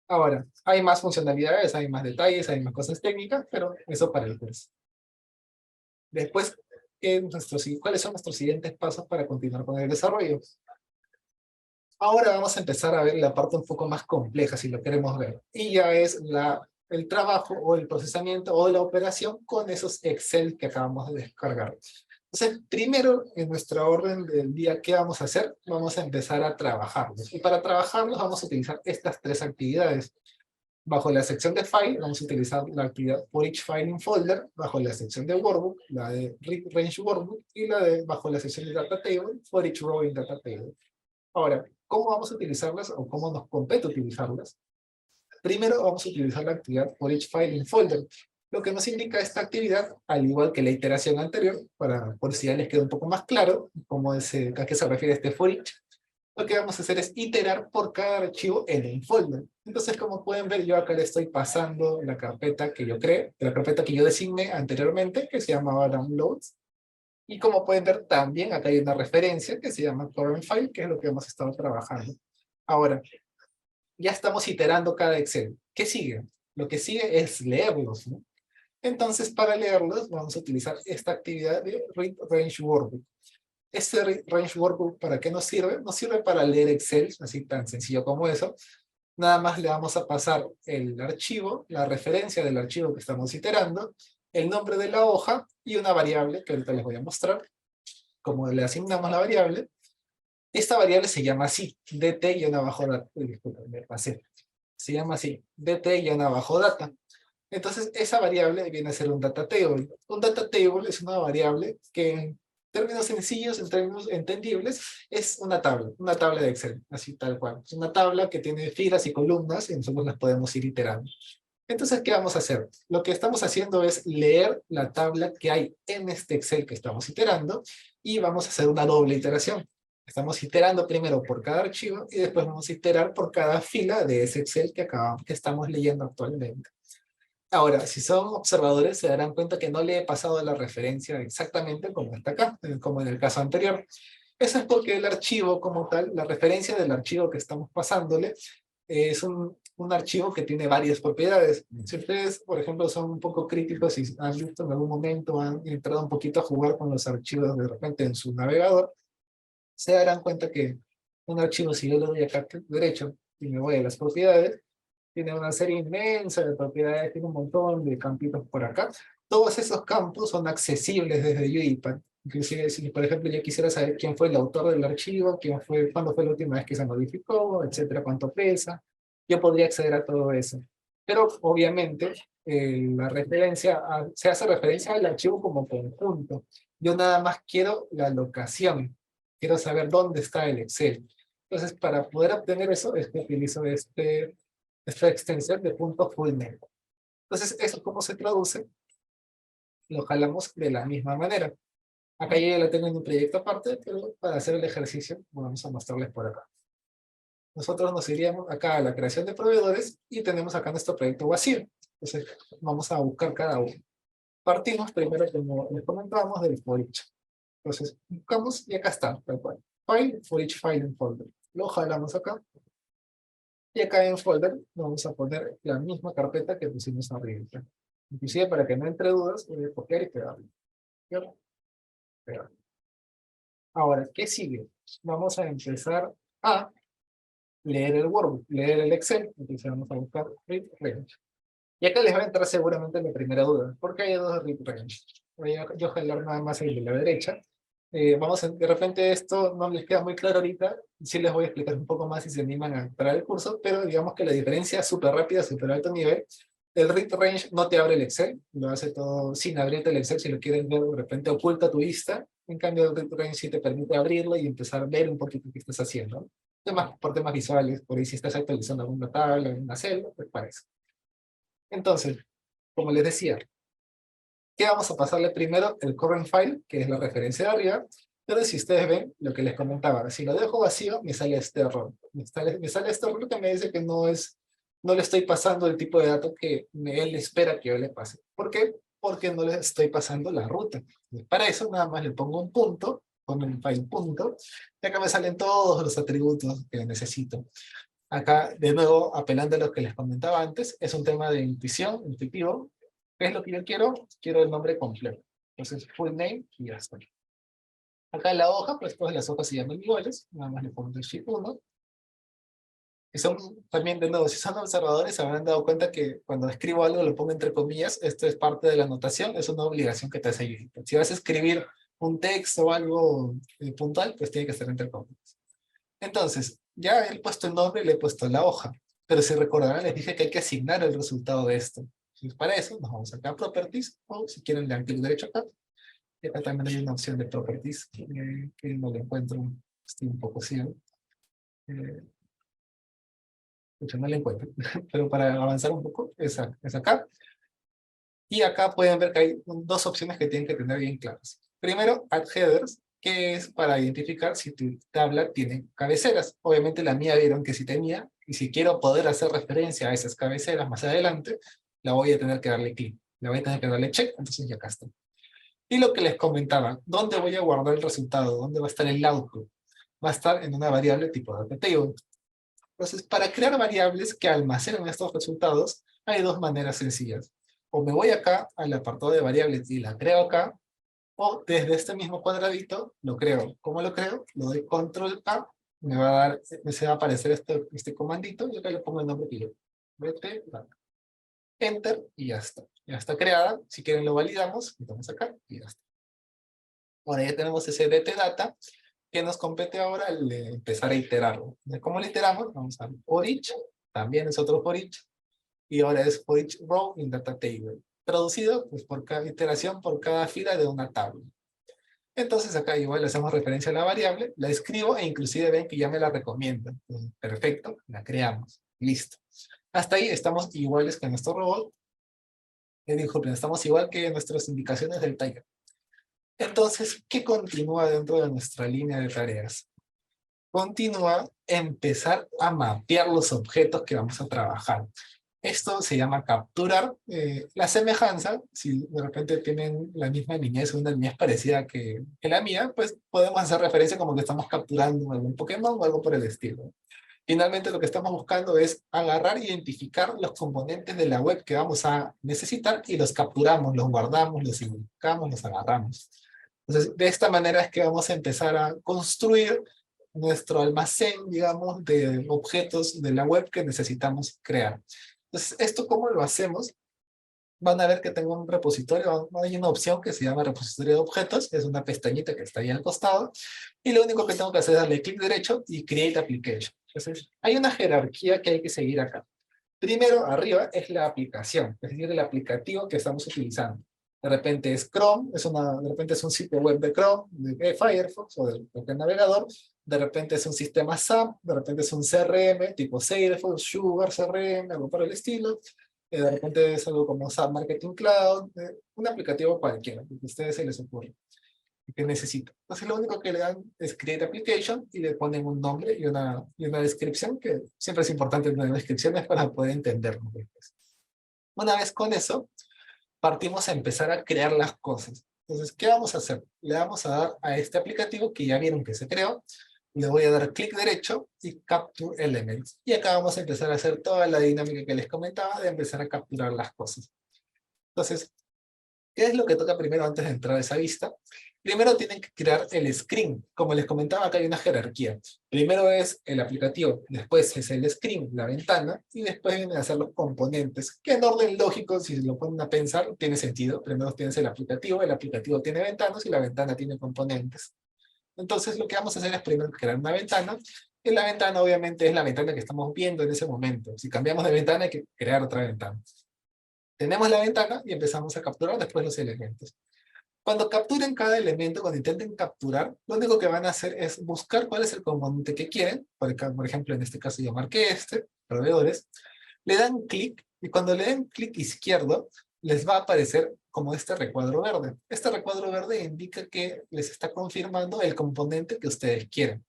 Ahora, hay más funcionalidades, hay más detalles, hay más cosas técnicas, pero eso para el curso. Después, ¿cuáles son nuestros siguientes pasos para continuar con el desarrollo? Ahora vamos a empezar a ver la parte un poco más compleja, si lo queremos ver. Y ya es el trabajo o el procesamiento o la operación con esos Excel que acabamos de descargar. Entonces, primero, en nuestra orden del día, ¿qué vamos a hacer? Vamos a empezar a trabajarlos. Y para trabajarlos vamos a utilizar estas tres actividades. Bajo la sección de File, vamos a utilizar la actividad For Each File in Folder. Bajo la sección de Workbook, la de Read Range Workbook. Y bajo la sección de Data Table, For Each Row in Data Table. Ahora, ¿cómo vamos a utilizarlas o cómo nos compete utilizarlas? Primero vamos a utilizar la actividad For Each File in Folder, lo que nos indica esta actividad, al igual que la iteración anterior, por si ya les queda un poco más claro a qué se refiere este for each, lo que vamos a hacer es iterar por cada archivo en un folder. Entonces, como pueden ver, yo acá le estoy pasando la carpeta que yo creé, la carpeta que yo designé anteriormente, que se llamaba Downloads. Y como pueden ver, también acá hay una referencia que se llama current file, que es lo que hemos estado trabajando. Ahora, ya estamos iterando cada Excel. ¿Qué sigue? Lo que sigue es leerlos, ¿no? Entonces, para leerlos, vamos a utilizar esta actividad de Read Range Workbook. Este Range Workbook, ¿para qué nos sirve? Nos sirve para leer Excel, así tan sencillo como eso. Nada más le vamos a pasar el archivo, la referencia del archivo que estamos iterando, el nombre de la hoja y una variable que ahorita les voy a mostrar. Como le asignamos la variable, esta variable se llama así, dt-data. Disculpen, me pasé. Se llama así, dt-data. Entonces, esa variable viene a ser un data table. Un data table es una variable que, en términos sencillos, en términos entendibles, es una tabla de Excel, así tal cual. Es una tabla que tiene filas y columnas y nosotros las podemos ir iterando. Entonces, ¿qué vamos a hacer? Lo que estamos haciendo es leer la tabla que hay en este Excel que estamos iterando y vamos a hacer una doble iteración. Estamos iterando primero por cada archivo y después vamos a iterar por cada fila de ese Excel que estamos leyendo actualmente. Ahora, si son observadores, se darán cuenta que no le he pasado la referencia exactamente como está acá, como en el caso anterior. Eso es porque el archivo como tal, la referencia del archivo que estamos pasándole, es un archivo que tiene varias propiedades. Si ustedes, por ejemplo, son un poco críticos y han visto en algún momento, han entrado un poquito a jugar con los archivos de repente en su navegador, se darán cuenta que un archivo, si yo le doy acá derecho y me voy a las propiedades, tiene una serie inmensa de propiedades, tiene un montón de campitos por acá. Todos esos campos son accesibles desde UiPath. Inclusive, si por ejemplo yo quisiera saber quién fue el autor del archivo, cuándo fue la última vez que se modificó, etcétera, cuánto pesa, yo podría acceder a todo eso. Pero obviamente se hace referencia al archivo como conjunto. Yo nada más quiero la locación, quiero saber dónde está el Excel. Entonces, para poder obtener eso, es que utilizo esta extensión de punto fullname. Entonces, ¿eso cómo se traduce? Lo jalamos de la misma manera. Acá yo ya la tengo en un proyecto aparte, pero para hacer el ejercicio vamos a mostrarles por acá. Nosotros nos iríamos acá a la creación de proveedores y tenemos acá nuestro proyecto vacío. Entonces vamos a buscar cada uno. Partimos primero, como les comentábamos, del for each. Entonces buscamos y acá está, tal cual. File, for each file en folder. Lo jalamos acá. Y acá en folder vamos a poner la misma carpeta que pusimos arriba. Inclusive para que no entre dudas, voy a copiar y pegarlo. ¿Cierto? Pegar. Ahora, ¿qué sigue? Vamos a empezar a leer el Word, leer el Excel. Entonces vamos a buscar read range. Y acá les va a entrar seguramente la primera duda. ¿Por qué hay dos read range? Voy a yo jalar nada más el de la derecha. De repente esto no les queda muy claro ahorita. Sí les voy a explicar un poco más si se animan a entrar al curso, pero digamos que la diferencia es súper rápida, súper alto nivel. El read range no te abre el Excel, lo hace todo sin abrirte el Excel. Si lo quieren ver, de repente oculta tu vista. En cambio, el read range sí te permite abrirlo y empezar a ver un poquito qué estás haciendo. Por temas visuales, por ahí si estás actualizando alguna tabla, una celda, pues para eso. Entonces, como les decía, ¿qué vamos a pasarle primero? El current file, que es la referencia de arriba. Pero si ustedes ven lo que les comentaba, si lo dejo vacío, me sale este error. Me sale este error que me dice que no le estoy pasando el tipo de datos que él espera que yo le pase. ¿Por qué? Porque no le estoy pasando la ruta. Para eso nada más le pongo un punto, pongo un file punto, y acá me salen todos los atributos que necesito. Acá, de nuevo, apelando a lo que les comentaba antes, es un tema de intuición, intuitivo. ¿Qué es lo que yo quiero? Quiero el nombre completo. Entonces, full name y ya está. Acá en la hoja, pues todas las hojas se llaman iguales. Nada más le pongo el sheet 1. Y son, también, de nuevo, si son observadores, se habrán dado cuenta que cuando escribo algo lo pongo entre comillas. Esto es parte de la anotación, es una obligación que te hace editar. Si vas a escribir un texto o algo puntual, pues tiene que estar entre comillas. Entonces, ya he puesto el nombre y le he puesto la hoja. Pero si recordarán, les dije que hay que asignar el resultado de esto. Entonces, para eso nos vamos acá a Properties, o si quieren le dan clic derecho acá. Y acá también hay una opción de Properties, que no la encuentro, estoy un poco ciego. Escucha, no la encuentro. Pero para avanzar un poco, es acá. Y acá pueden ver que hay dos opciones que tienen que tener bien claras. Primero, add headers, que es para identificar si tu tabla tiene cabeceras. Obviamente la mía vieron que sí tenía, y si quiero poder hacer referencia a esas cabeceras más adelante, la voy a tener que darle clic. La voy a tener que darle check, entonces ya acá está. Y lo que les comentaba, ¿dónde voy a guardar el resultado? ¿Dónde va a estar el output? Va a estar en una variable tipo data table. Entonces, para crear variables que almacenen estos resultados, hay dos maneras sencillas. O me voy acá al apartado de variables y la creo acá, o desde este mismo cuadradito lo creo. ¿Cómo lo creo? Lo doy control A, me va a dar, se va a aparecer este comandito, y acá le pongo el nombre que yo. Vete, enter, y ya está. Ya está creada. Si quieren lo validamos, entonces acá, y ya está. Ahora ya tenemos ese DT data, que nos compete ahora el empezar a iterarlo. ¿Cómo lo iteramos? Vamos a for each, también es otro for each, y ahora es for each row in data table. Traducido, pues por cada iteración, por cada fila de una tabla. Entonces acá igual le hacemos referencia a la variable, la escribo e inclusive ven que ya me la recomienda. Perfecto, la creamos. Listo. Hasta ahí estamos iguales que nuestro robot. Disculpen, estamos igual que nuestras indicaciones del taller. Entonces, ¿qué continúa dentro de nuestra línea de tareas? Continúa empezar a mapear los objetos que vamos a trabajar. Esto se llama capturar. La semejanza, si de repente tienen la misma niñez o una niñez parecida que la mía, pues podemos hacer referencia como que estamos capturando algún Pokémon o algo por el estilo. Finalmente lo que estamos buscando es agarrar e identificar los componentes de la web que vamos a necesitar y los capturamos, los guardamos, los identificamos, los agarramos. Entonces, de esta manera es que vamos a empezar a construir nuestro almacén, digamos, de objetos de la web que necesitamos crear. Entonces, ¿esto cómo lo hacemos? Van a ver que tengo un repositorio, hay una opción que se llama repositorio de objetos, es una pestañita que está ahí al costado, y lo único que tengo que hacer es darle clic derecho y Create Application. Entonces, hay una jerarquía que hay que seguir acá. Primero, arriba, es la aplicación, es decir, el aplicativo que estamos utilizando. De repente es Chrome, de repente es un sitio web de Chrome, de Firefox o del navegador. De repente es un sistema SAP, de repente es un CRM tipo Salesforce, Sugar, CRM, algo por el estilo. De repente es algo como SAP Marketing Cloud, un aplicativo cualquiera, que a ustedes se les ocurre. que necesita. Entonces lo único que le dan es Create Application y le ponen un nombre y una descripción, que siempre es importante tener descripciones para poder entenderlo. Una vez con eso, partimos a empezar a crear las cosas. Entonces, ¿qué vamos a hacer? Le vamos a dar a este aplicativo que ya vieron que se creó, le voy a dar clic derecho y Capture Elements. Y acá vamos a empezar a hacer toda la dinámica que les comentaba de empezar a capturar las cosas. Entonces, ¿qué es lo que toca primero antes de entrar a esa vista? Primero tienen que crear el screen. Como les comentaba, acá hay una jerarquía. Primero es el aplicativo, después es el screen, la ventana, y después vienen a ser los componentes, que en orden lógico, si lo ponen a pensar, tiene sentido. Primero tienes el aplicativo tiene ventanas y la ventana tiene componentes. Entonces lo que vamos a hacer es primero crear una ventana, y la ventana obviamente es la ventana que estamos viendo en ese momento. Si cambiamos de ventana hay que crear otra ventana. Tenemos la ventana y empezamos a capturar después los elementos. Cuando capturen cada elemento, cuando intenten capturar, lo único que van a hacer es buscar cuál es el componente que quieren. Por ejemplo, en este caso yo marqué proveedores. Le dan clic y cuando le den clic izquierdo, les va a aparecer como este recuadro verde. Este recuadro verde indica que les está confirmando el componente que ustedes quieren.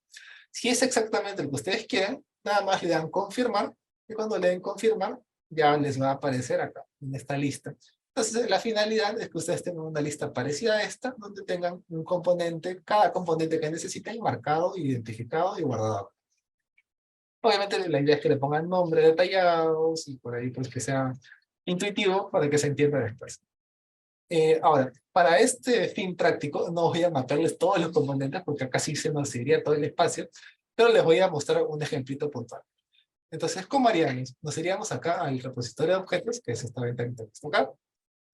Si es exactamente lo que ustedes quieren, nada más le dan confirmar y cuando le den confirmar, ya les va a aparecer acá, en esta lista. Entonces, la finalidad es que ustedes tengan una lista parecida a esta, donde tengan un componente, cada componente que necesiten marcado, identificado y guardado. Obviamente, la idea es que le pongan nombres detallados y por ahí pues que sea intuitivo para que se entienda después. Ahora, para este fin práctico, no voy a mapearles todos los componentes porque acá sí se nos iría todo el espacio, pero les voy a mostrar un ejemplito puntual. Entonces, ¿cómo haríamos? Nos iríamos acá al repositorio de objetos, que es esta ventanita que está acá.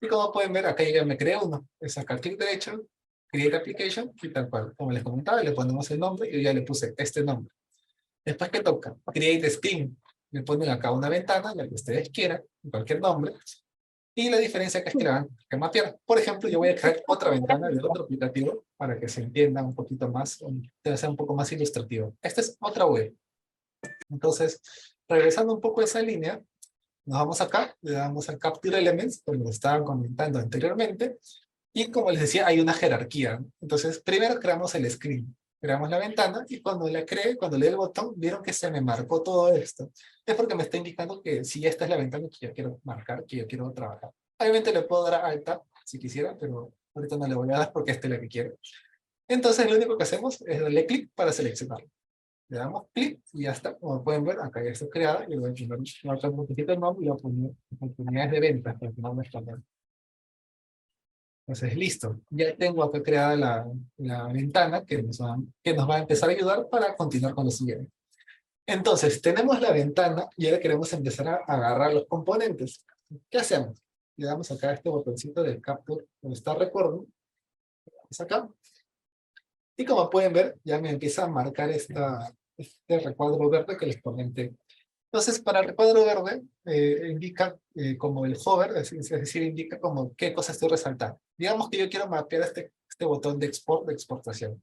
Y como pueden ver, acá ya me creé uno. Es sacar clic derecho, Create Application, y tal cual. Como les comentaba, le ponemos el nombre y yo ya le puse este nombre. Después, ¿qué toca? Create Screen. Le ponen acá una ventana, la que ustedes quieran, cualquier nombre. Y la diferencia que es que la van a mapear. Por ejemplo, yo voy a crear otra ventana de otro aplicativo para que se entienda un poquito más, sea un poco más ilustrativo. Esta es otra web. Entonces, regresando un poco a esa línea, nos vamos acá, le damos al Capture Elements, como lo estaba comentando anteriormente, y como les decía, hay una jerarquía. Entonces, primero creamos el screen, creamos la ventana, y cuando la cree, cuando le doy el botón, vieron que se me marcó todo esto. Es porque me está indicando que si esta es la ventana que yo quiero marcar, que yo quiero trabajar. Obviamente le puedo dar alta, si quisiera, pero ahorita no le voy a dar porque esta es la que quiero. Entonces, lo único que hacemos es darle clic para seleccionarlo. Le damos clic y ya está. Como pueden ver, acá ya está creada. Y le voy a poner un poquito el nombre y lo voy a poner oportunidades de venta, para que no me escondan. Entonces, listo. Ya tengo acá creada la ventana que nos va a empezar a ayudar para continuar con lo siguiente. Entonces, tenemos la ventana y ahora queremos empezar a agarrar los componentes. ¿Qué hacemos? Le damos acá este botoncito del Capture, donde está recuerdo. Es acá. Y como pueden ver, ya me empieza a marcar este recuadro verde que les comenté. Entonces, para el recuadro verde, indica como el hover, es decir, indica como qué cosa estoy resaltando. Digamos que yo quiero mapear este botón de export, de exportación.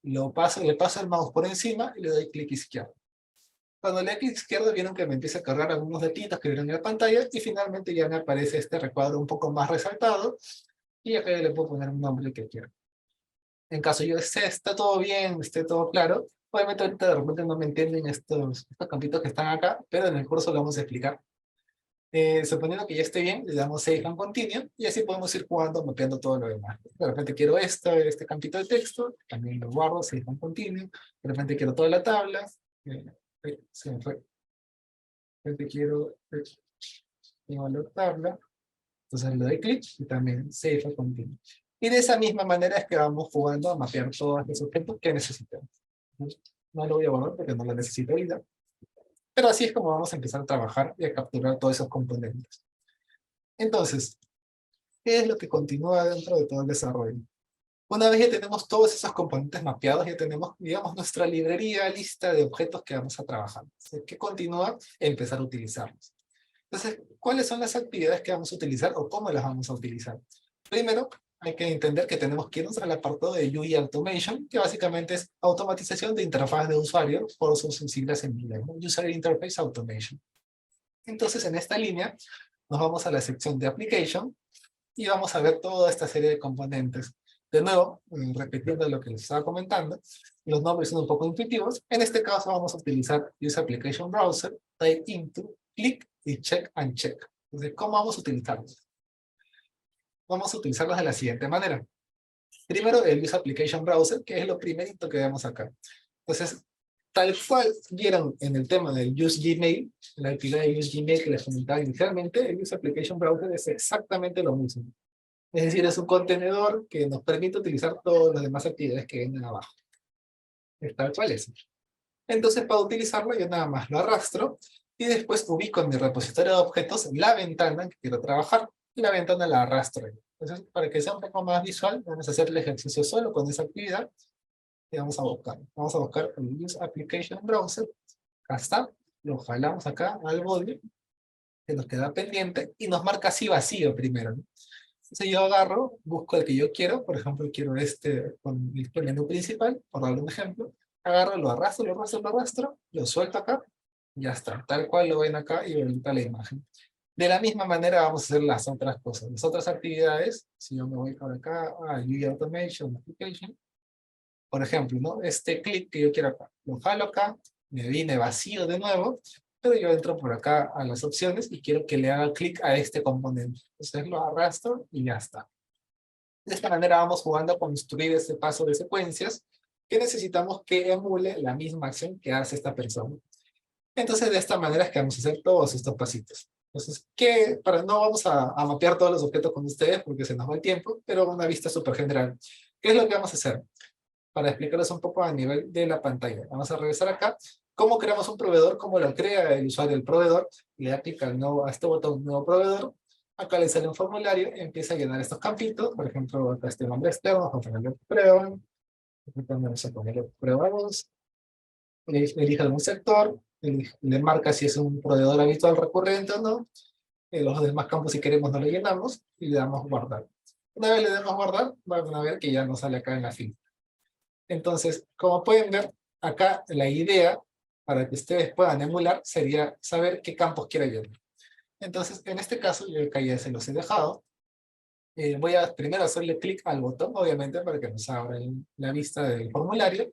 Le paso el mouse por encima y le doy clic izquierdo. Cuando le doy clic izquierdo, vieron que me empieza a cargar algunos datitos que vieron en la pantalla y finalmente ya me aparece este recuadro un poco más resaltado y acá le puedo poner un nombre que quiero. En caso yo está todo bien, esté todo claro, obviamente ahorita de repente no me entienden estos campitos que están acá, pero en el curso lo vamos a explicar. Suponiendo que ya esté bien, le damos Save and Continue, y así podemos ir jugando, mapeando todo lo demás. De repente quiero este campito de texto, también lo guardo, Save and Continue. De repente quiero toda la tabla, se me fue. De repente quiero tengo la tabla, entonces le doy clic y también Save and Continue. Y de esa misma manera es que vamos jugando a mapear todos los objetos que necesitamos. No lo voy a guardar porque no lo necesito ahorita. Pero así es como vamos a empezar a trabajar y a capturar todos esos componentes. Entonces, ¿qué es lo que continúa dentro de todo el desarrollo? Una vez ya tenemos todos esos componentes mapeados, ya tenemos, digamos, nuestra librería, lista de objetos que vamos a trabajar. ¿Qué continúa? Empezar a utilizarlos. Entonces, ¿cuáles son las actividades que vamos a utilizar o cómo las vamos a utilizar? Primero, hay que entender que tenemos que irnos al apartado de UI Automation, que básicamente es automatización de interfaz de usuario, por sus siglas en inglés, User Interface Automation. Entonces, en esta línea, nos vamos a la sección de Application y vamos a ver toda esta serie de componentes. De nuevo, repitiendo lo que les estaba comentando, los nombres son un poco intuitivos. En este caso vamos a utilizar Use Application Browser, Type Into, Click y Check and Check. Entonces, ¿cómo vamos a utilizarlos? Vamos a utilizarlos de la siguiente manera. Primero, el Use Application Browser, que es lo primerito que vemos acá. Entonces, tal cual vieron en el tema del Use Gmail, en la actividad de Use Gmail que les comentaba inicialmente, el Use Application Browser es exactamente lo mismo. Es decir, es un contenedor que nos permite utilizar todas las demás actividades que vienen abajo. Es tal cual es. Entonces, para utilizarlo, yo nada más lo arrastro y después ubico en mi repositorio de objetos la ventana que quiero trabajar y la ventana la arrastro. Entonces, para que sea un poco más visual, vamos a hacer el ejercicio solo con esa actividad y vamos a buscar. Vamos a buscar el Use Application Browser. Acá está. Lo jalamos acá al body que nos queda pendiente y nos marca así vacío primero, ¿no? Entonces yo agarro, busco el que yo quiero, por ejemplo, quiero este con el menú principal, por darle un ejemplo. Agarro, lo arrastro, lo arrastro, lo arrastro, lo suelto acá, y ya está. Tal cual lo ven acá y ahorita la imagen. De la misma manera vamos a hacer las otras cosas. Las otras actividades, si yo me voy por acá a UI Automation, Application, por ejemplo, ¿no? Este clic que yo quiero acá, lo jalo acá, me viene vacío de nuevo, pero yo entro por acá a las opciones y quiero que le haga clic a este componente. Entonces lo arrastro y ya está. De esta manera vamos jugando a construir este paso de secuencias que necesitamos que emule la misma acción que hace esta persona. Entonces de esta manera es que vamos a hacer todos estos pasitos. Entonces, no vamos a mapear todos los objetos con ustedes porque se nos va el tiempo, pero una vista súper general. ¿Qué es lo que vamos a hacer? Para explicarles un poco a nivel de la pantalla. Vamos a regresar acá. ¿Cómo creamos un proveedor? ¿Cómo lo crea el usuario del proveedor? Le da clic a este botón nuevo proveedor. Acá le sale un formulario y empieza a llenar estos campitos. Por ejemplo, acá este nombre externo, vamos a ponerle prueba. Vamos a ponerle prueba 2. Elige algún sector. Le marca si es un proveedor habitual recurrente o no. Los demás campos, si queremos, no lo llenamos. Y le damos guardar. Una vez le damos guardar, van a ver que ya nos sale acá en la fila. Entonces, como pueden ver, acá la idea para que ustedes puedan emular sería saber qué campos quiero llenar. Entonces, en este caso, yo acá ya se los he dejado. Voy a primero hacerle clic al botón, obviamente, para que nos abra la vista del formulario.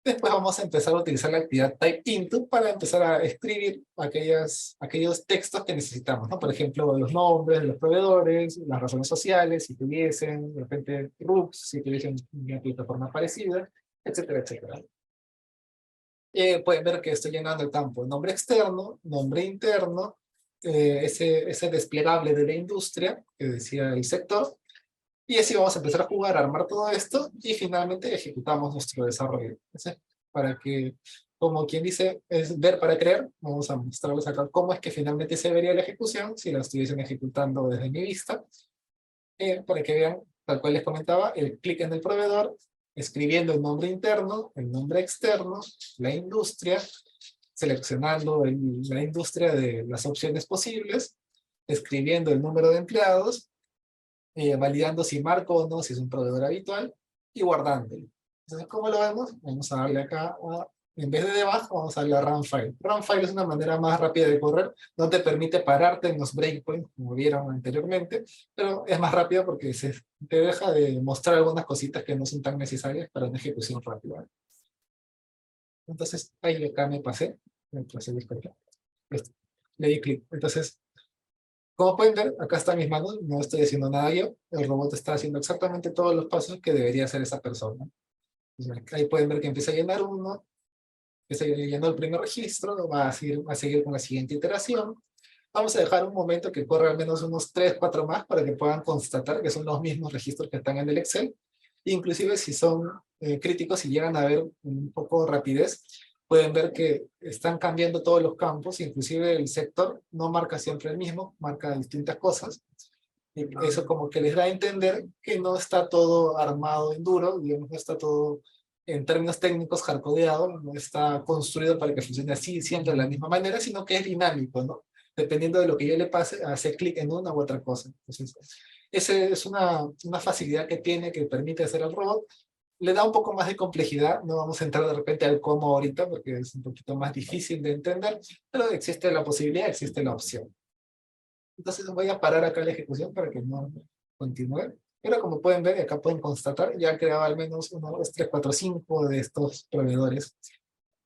Después vamos a empezar a utilizar la actividad Type Into para empezar a escribir aquellos textos que necesitamos, ¿no? Por ejemplo, los nombres de los proveedores, las razones sociales, si tuviesen, de repente, RUCs, si tuviesen una plataforma parecida, etcétera, etcétera. Pueden ver que estoy llenando el campo nombre externo, nombre interno, ese desplegable de la industria que decía el sector, y así vamos a empezar a jugar, a armar todo esto, y finalmente ejecutamos nuestro desarrollo. Entonces, para que, como quien dice, es ver para creer, vamos a mostrarles acá cómo es que finalmente se vería la ejecución, si la estuviesen ejecutando desde mi vista, para que vean, tal cual les comentaba, el clic en el proveedor, escribiendo el nombre interno, el nombre externo, la industria, seleccionando la industria de las opciones posibles, escribiendo el número de empleados, validando si marco o no, si es un proveedor habitual, y guardándolo. Entonces, ¿cómo lo vemos? Vamos a darle acá, en vez de debajo, vamos a darle a run file. Run file es una manera más rápida de correr, no te permite pararte en los breakpoints, como vieron anteriormente, pero es más rápido porque te deja de mostrar algunas cositas que no son tan necesarias para una ejecución rápida. Entonces, ahí acá me pasé, disculpa. Le di clic. Entonces, como pueden ver, acá están mis manos, no estoy haciendo nada yo, el robot está haciendo exactamente todos los pasos que debería hacer esa persona. Entonces, ahí pueden ver que empieza a llenar uno, empieza llenando el primer registro, va a seguir con la siguiente iteración. Vamos a dejar un momento que corra al menos unos 3, 4 más para que puedan constatar que son los mismos registros que están en el Excel. Inclusive si son críticos y llegan a ver un poco de rapidez, pueden ver que están cambiando todos los campos, inclusive el sector no marca siempre el mismo, marca distintas cosas. Y eso como que les da a entender que no está todo armado en duro, digamos, no está todo en términos técnicos hardcodeado, no está construido para que funcione así siempre de la misma manera, sino que es dinámico, ¿no? Dependiendo de lo que yo le pase, hace clic en una u otra cosa. Entonces, esa es una facilidad que tiene, que permite hacer al robot. Le da un poco más de complejidad, no vamos a entrar de repente al cómo ahorita, porque es un poquito más difícil de entender, pero existe la posibilidad, existe la opción. Entonces voy a parar acá la ejecución para que no continúe. Pero como pueden ver, acá pueden constatar, ya he creado al menos 1, 2, 3, 4, 5 de estos proveedores.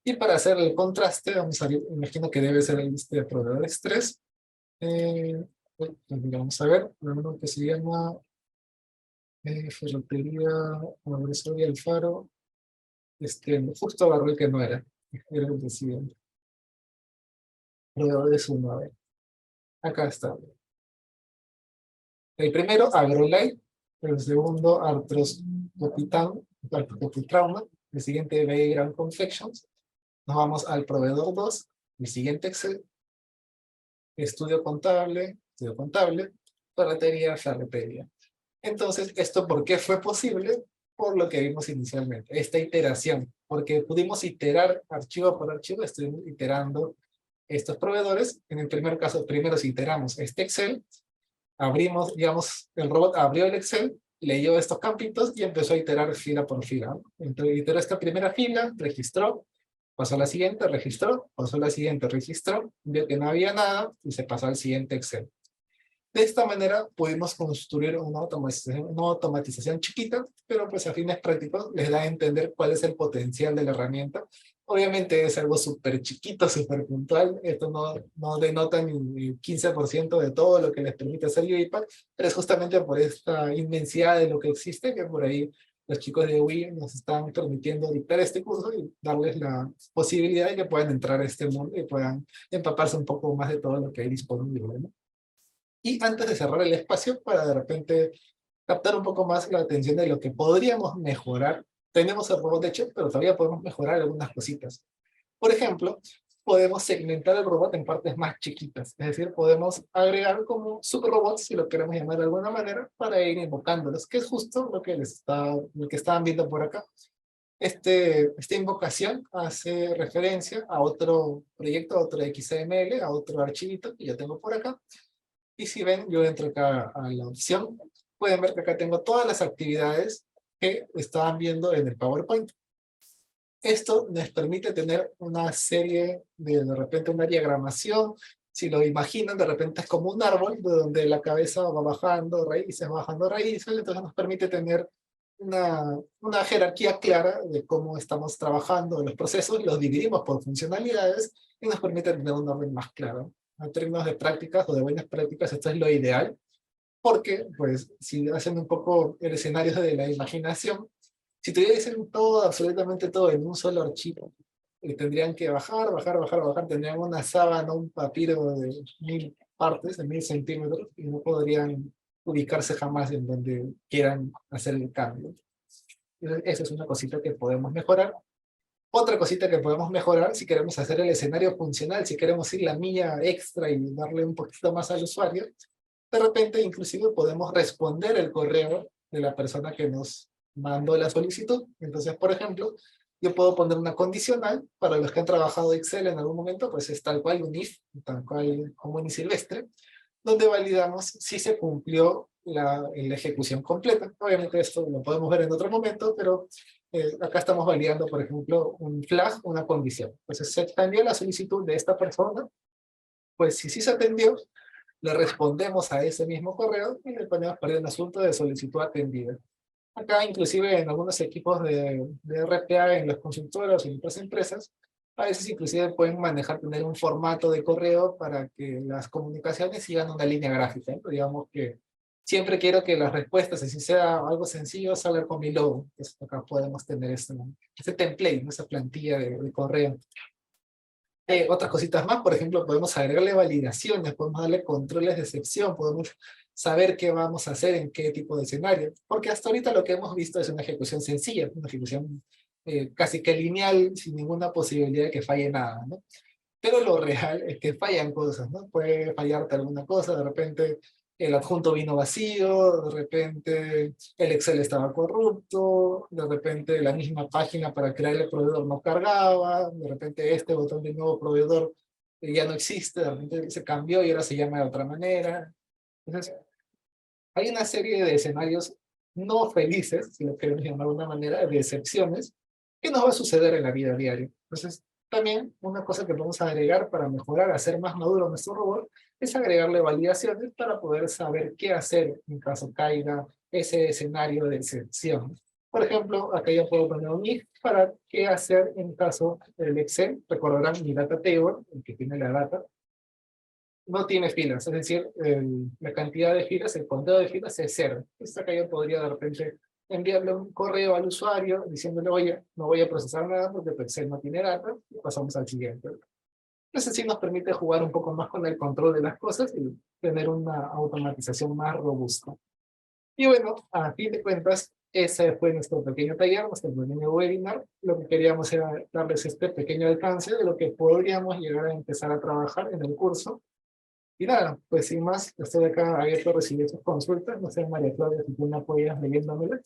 Y para hacer el contraste, imagino que debe ser el de proveedores 3. Vamos a ver, uno que se llama Ferretería Agrosoria Alfaro. Justo agarré el que no era el de siguiente. Proveedores 1, a ver. Acá está. El primero, AgroLife. El segundo, Arthropopitrauma. El siguiente, Background Confections. Nos vamos al proveedor 2. El siguiente Excel. Estudio contable, ferretería. Entonces, ¿esto por qué fue posible? Por lo que vimos inicialmente, esta iteración, porque pudimos iterar archivo por archivo, estuvimos iterando estos proveedores. En el primer caso, primero si iteramos este Excel, abrimos, digamos, el robot abrió el Excel, leyó estos campitos y empezó a iterar fila por fila, ¿no? Entonces, iteró esta primera fila, registró, pasó a la siguiente, registró, pasó a la siguiente, registró, vio que no había nada y se pasó al siguiente Excel. De esta manera pudimos construir una automatización chiquita, pero pues a fines prácticos les da a entender cuál es el potencial de la herramienta. Obviamente es algo súper chiquito, súper puntual. Esto no denota ni el 15% de todo lo que les permite hacer UiPath, pero es justamente por esta inmensidad de lo que existe que por ahí los chicos de UI nos están permitiendo dictar este curso y darles la posibilidad de que puedan entrar a este mundo y puedan empaparse un poco más de todo lo que hay disponible, ¿no? Y antes de cerrar el espacio, para de repente captar un poco más la atención de lo que podríamos mejorar, tenemos el robot hecho, pero todavía podemos mejorar algunas cositas. Por ejemplo, podemos segmentar el robot en partes más chiquitas, es decir, podemos agregar como subrobots, si lo queremos llamar de alguna manera, para ir invocándolos, que es justo lo que estaban viendo por acá. Esta invocación hace referencia a otro proyecto, a otro XML, a otro archivito que yo tengo por acá. Y si ven, yo entro acá a la opción, pueden ver que acá tengo todas las actividades que estaban viendo en el PowerPoint. Esto nos permite tener una serie de repente una diagramación. Si lo imaginan, de repente es como un árbol de donde la cabeza va bajando raíces, entonces nos permite tener una jerarquía clara de cómo estamos trabajando en los procesos, los dividimos por funcionalidades y nos permite tener un orden más claro. En términos de prácticas o de buenas prácticas, esto es lo ideal, porque pues si hacen un poco el escenario de la imaginación, si tuviesen todo, absolutamente todo en un solo archivo, tendrían que bajar, tendrían una sábana, un papiro de 1000 partes, de 1000 centímetros, y no podrían ubicarse jamás en donde quieran hacer el cambio. Esa es una cosita que podemos mejorar. Otra cosita que podemos mejorar, si queremos hacer el escenario funcional, si queremos ir la milla extra y darle un poquito más al usuario, de repente inclusive podemos responder el correo de la persona que nos mandó la solicitud. Entonces, por ejemplo, yo puedo poner una condicional para los que han trabajado Excel en algún momento, pues es tal cual un if, tal cual como un silvestre, donde validamos si se cumplió la ejecución completa. Obviamente esto lo podemos ver en otro momento, pero acá estamos validando, por ejemplo, un flag, una condición. Entonces, se atendió la solicitud de esta persona, pues si sí se atendió, le respondemos a ese mismo correo y le ponemos para el asunto de solicitud atendida. Acá, inclusive en algunos equipos de RPA, en las consultoras y en otras empresas, a veces inclusive pueden manejar, tener un formato de correo para que las comunicaciones sigan una línea gráfica, ¿no? Digamos que siempre quiero que las respuestas, así sea algo sencillo, salgan con mi logo. Entonces acá podemos tener este template, ¿no? Esa plantilla de correo. Otras cositas más, por ejemplo, podemos agregarle validaciones, podemos darle controles de excepción, podemos saber qué vamos a hacer en qué tipo de escenario, porque hasta ahorita lo que hemos visto es una ejecución sencilla, una ejecución casi que lineal, sin ninguna posibilidad de que falle nada, ¿no? Pero lo real es que fallan cosas, ¿no? Puede fallarte alguna cosa, de repente el adjunto vino vacío, de repente el Excel estaba corrupto, de repente la misma página para crear el proveedor no cargaba, de repente este botón de nuevo proveedor ya no existe, de repente se cambió y ahora se llama de otra manera. Entonces, hay una serie de escenarios no felices, si lo queremos llamar de alguna manera, de excepciones, que nos va a suceder en la vida diaria. Entonces, también una cosa que podemos agregar para mejorar, hacer más maduro nuestro robot, es agregarle validaciones para poder saber qué hacer en caso caiga, ese escenario de excepción. Por ejemplo, acá yo puedo poner un if para qué hacer en caso del Excel. Recordarán mi data table, el que tiene la data, no tiene filas, es decir, la cantidad de filas, el conteo de filas es cero. Esta acá yo podría de repente enviarle un correo al usuario diciéndole, oye, no voy a procesar nada porque tu Excel no tiene data, y pasamos al siguiente. Entonces sí nos permite jugar un poco más con el control de las cosas y tener una automatización más robusta. Y bueno, a fin de cuentas, ese fue nuestro pequeño taller, nuestro pequeño webinar. Lo que queríamos era darles este pequeño alcance de lo que podríamos llegar a empezar a trabajar en el curso. Y nada, pues sin más, estoy acá abierto a recibir sus consultas. No sé, María Claudia, si tú me apoyas leyéndomelas.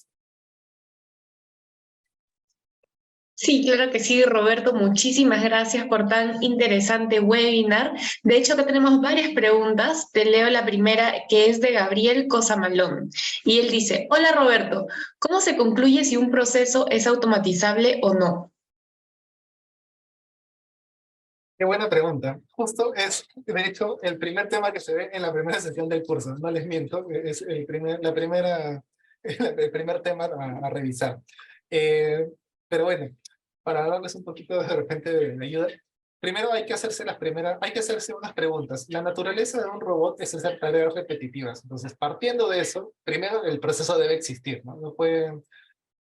Sí, claro que sí, Roberto. Muchísimas gracias por tan interesante webinar. De hecho, acá tenemos varias preguntas. Te leo la primera, que es de Gabriel Cosamalón. Y él dice, hola Roberto, ¿cómo se concluye si un proceso es automatizable o no? Qué buena pregunta. Justo es, de hecho, el primer tema que se ve en la primera sesión del curso. No les miento, es el primer tema a revisar. Eh, pero bueno, para darles un poquito de repente de ayuda, primero hay que hacerse unas preguntas. La naturaleza de un robot es hacer tareas repetitivas. Entonces, partiendo de eso, primero el proceso debe existir, ¿no? No pueden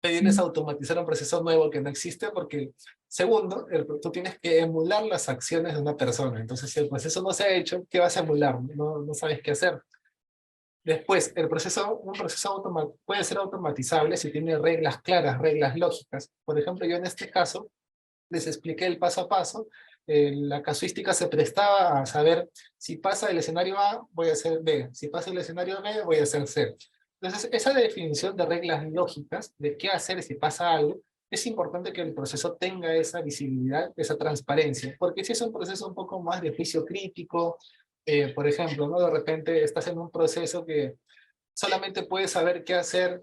pedirles automatizar un proceso nuevo que no existe porque, segundo, tú tienes que emular las acciones de una persona. Entonces, si el proceso no se ha hecho, ¿qué vas a emular? No sabes qué hacer. Después, un proceso puede ser automatizable si tiene reglas claras, reglas lógicas. Por ejemplo, yo en este caso les expliqué el paso a paso. La casuística se prestaba a saber si pasa el escenario A, voy a hacer B. Si pasa el escenario B, voy a hacer C. Entonces, esa definición de reglas lógicas, de qué hacer si pasa algo, es importante que el proceso tenga esa visibilidad, esa transparencia, porque si es un proceso un poco más de juicio crítico, por ejemplo, ¿no? De repente estás en un proceso que solamente puedes saber qué hacer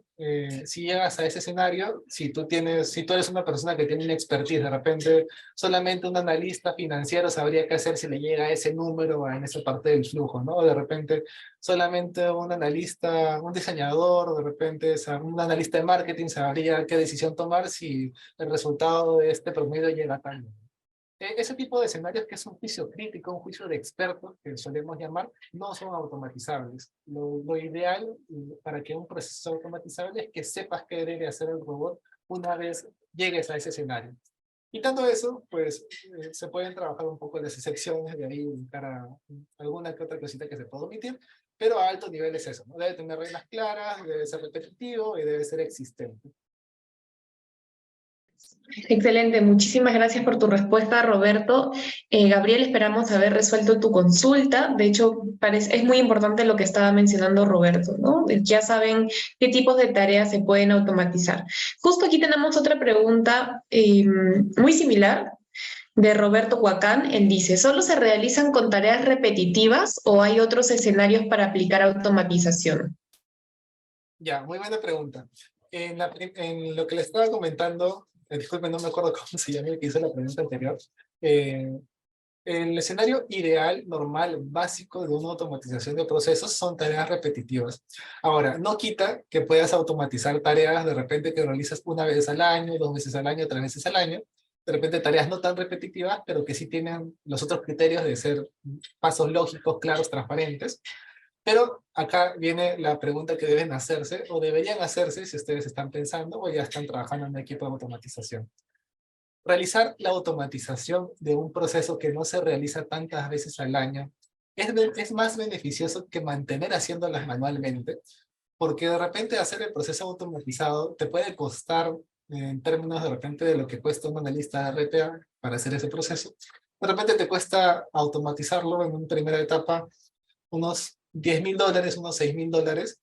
si llegas a ese escenario, si tú eres una persona que tiene una expertise, de repente solamente un analista financiero sabría qué hacer si le llega a ese número en esa parte del flujo, ¿no? De repente solamente un analista, un diseñador, de repente un analista de marketing sabría qué decisión tomar si el resultado de este promedio llega a tal. Ese tipo de escenarios que es un juicio crítico, un juicio de expertos, que solemos llamar, no son automatizables. Lo ideal para que un proceso sea automatizable es que sepas qué debe hacer el robot una vez llegues a ese escenario. Quitando eso, pues se pueden trabajar un poco las excepciones, de ahí buscar alguna que otra cosita que se pueda omitir, pero a alto nivel es eso, ¿no? Debe tener reglas claras, debe ser repetitivo y debe ser existente. Excelente, muchísimas gracias por tu respuesta, Roberto. Gabriel, esperamos haber resuelto tu consulta. De hecho, es muy importante lo que estaba mencionando Roberto, ¿no? Ya saben qué tipos de tareas se pueden automatizar. Justo aquí tenemos otra pregunta muy similar de Roberto Huacán. Él dice, ¿solo se realizan con tareas repetitivas o hay otros escenarios para aplicar automatización? Ya, muy buena pregunta. En lo que le estaba comentando, disculpen, no me acuerdo cómo se llama el que hizo la pregunta anterior. eh, el escenario ideal, normal, básico de una automatización de procesos son tareas repetitivas. Ahora, no quita que puedas automatizar tareas de repente que realizas una vez al año, dos veces al año, tres veces al año. De repente tareas no tan repetitivas, pero que sí tienen los otros criterios de ser pasos lógicos, claros, transparentes. Pero acá viene la pregunta que deben hacerse o deberían hacerse si ustedes están pensando o ya están trabajando en un equipo de automatización. Realizar la automatización de un proceso que no se realiza tantas veces al año es más beneficioso que mantener haciéndolas manualmente, porque de repente hacer el proceso automatizado te puede costar, en términos de repente de lo que cuesta un analista de RPA para hacer ese proceso, de repente te cuesta automatizarlo en una primera etapa unos $10,000, unos $6,000,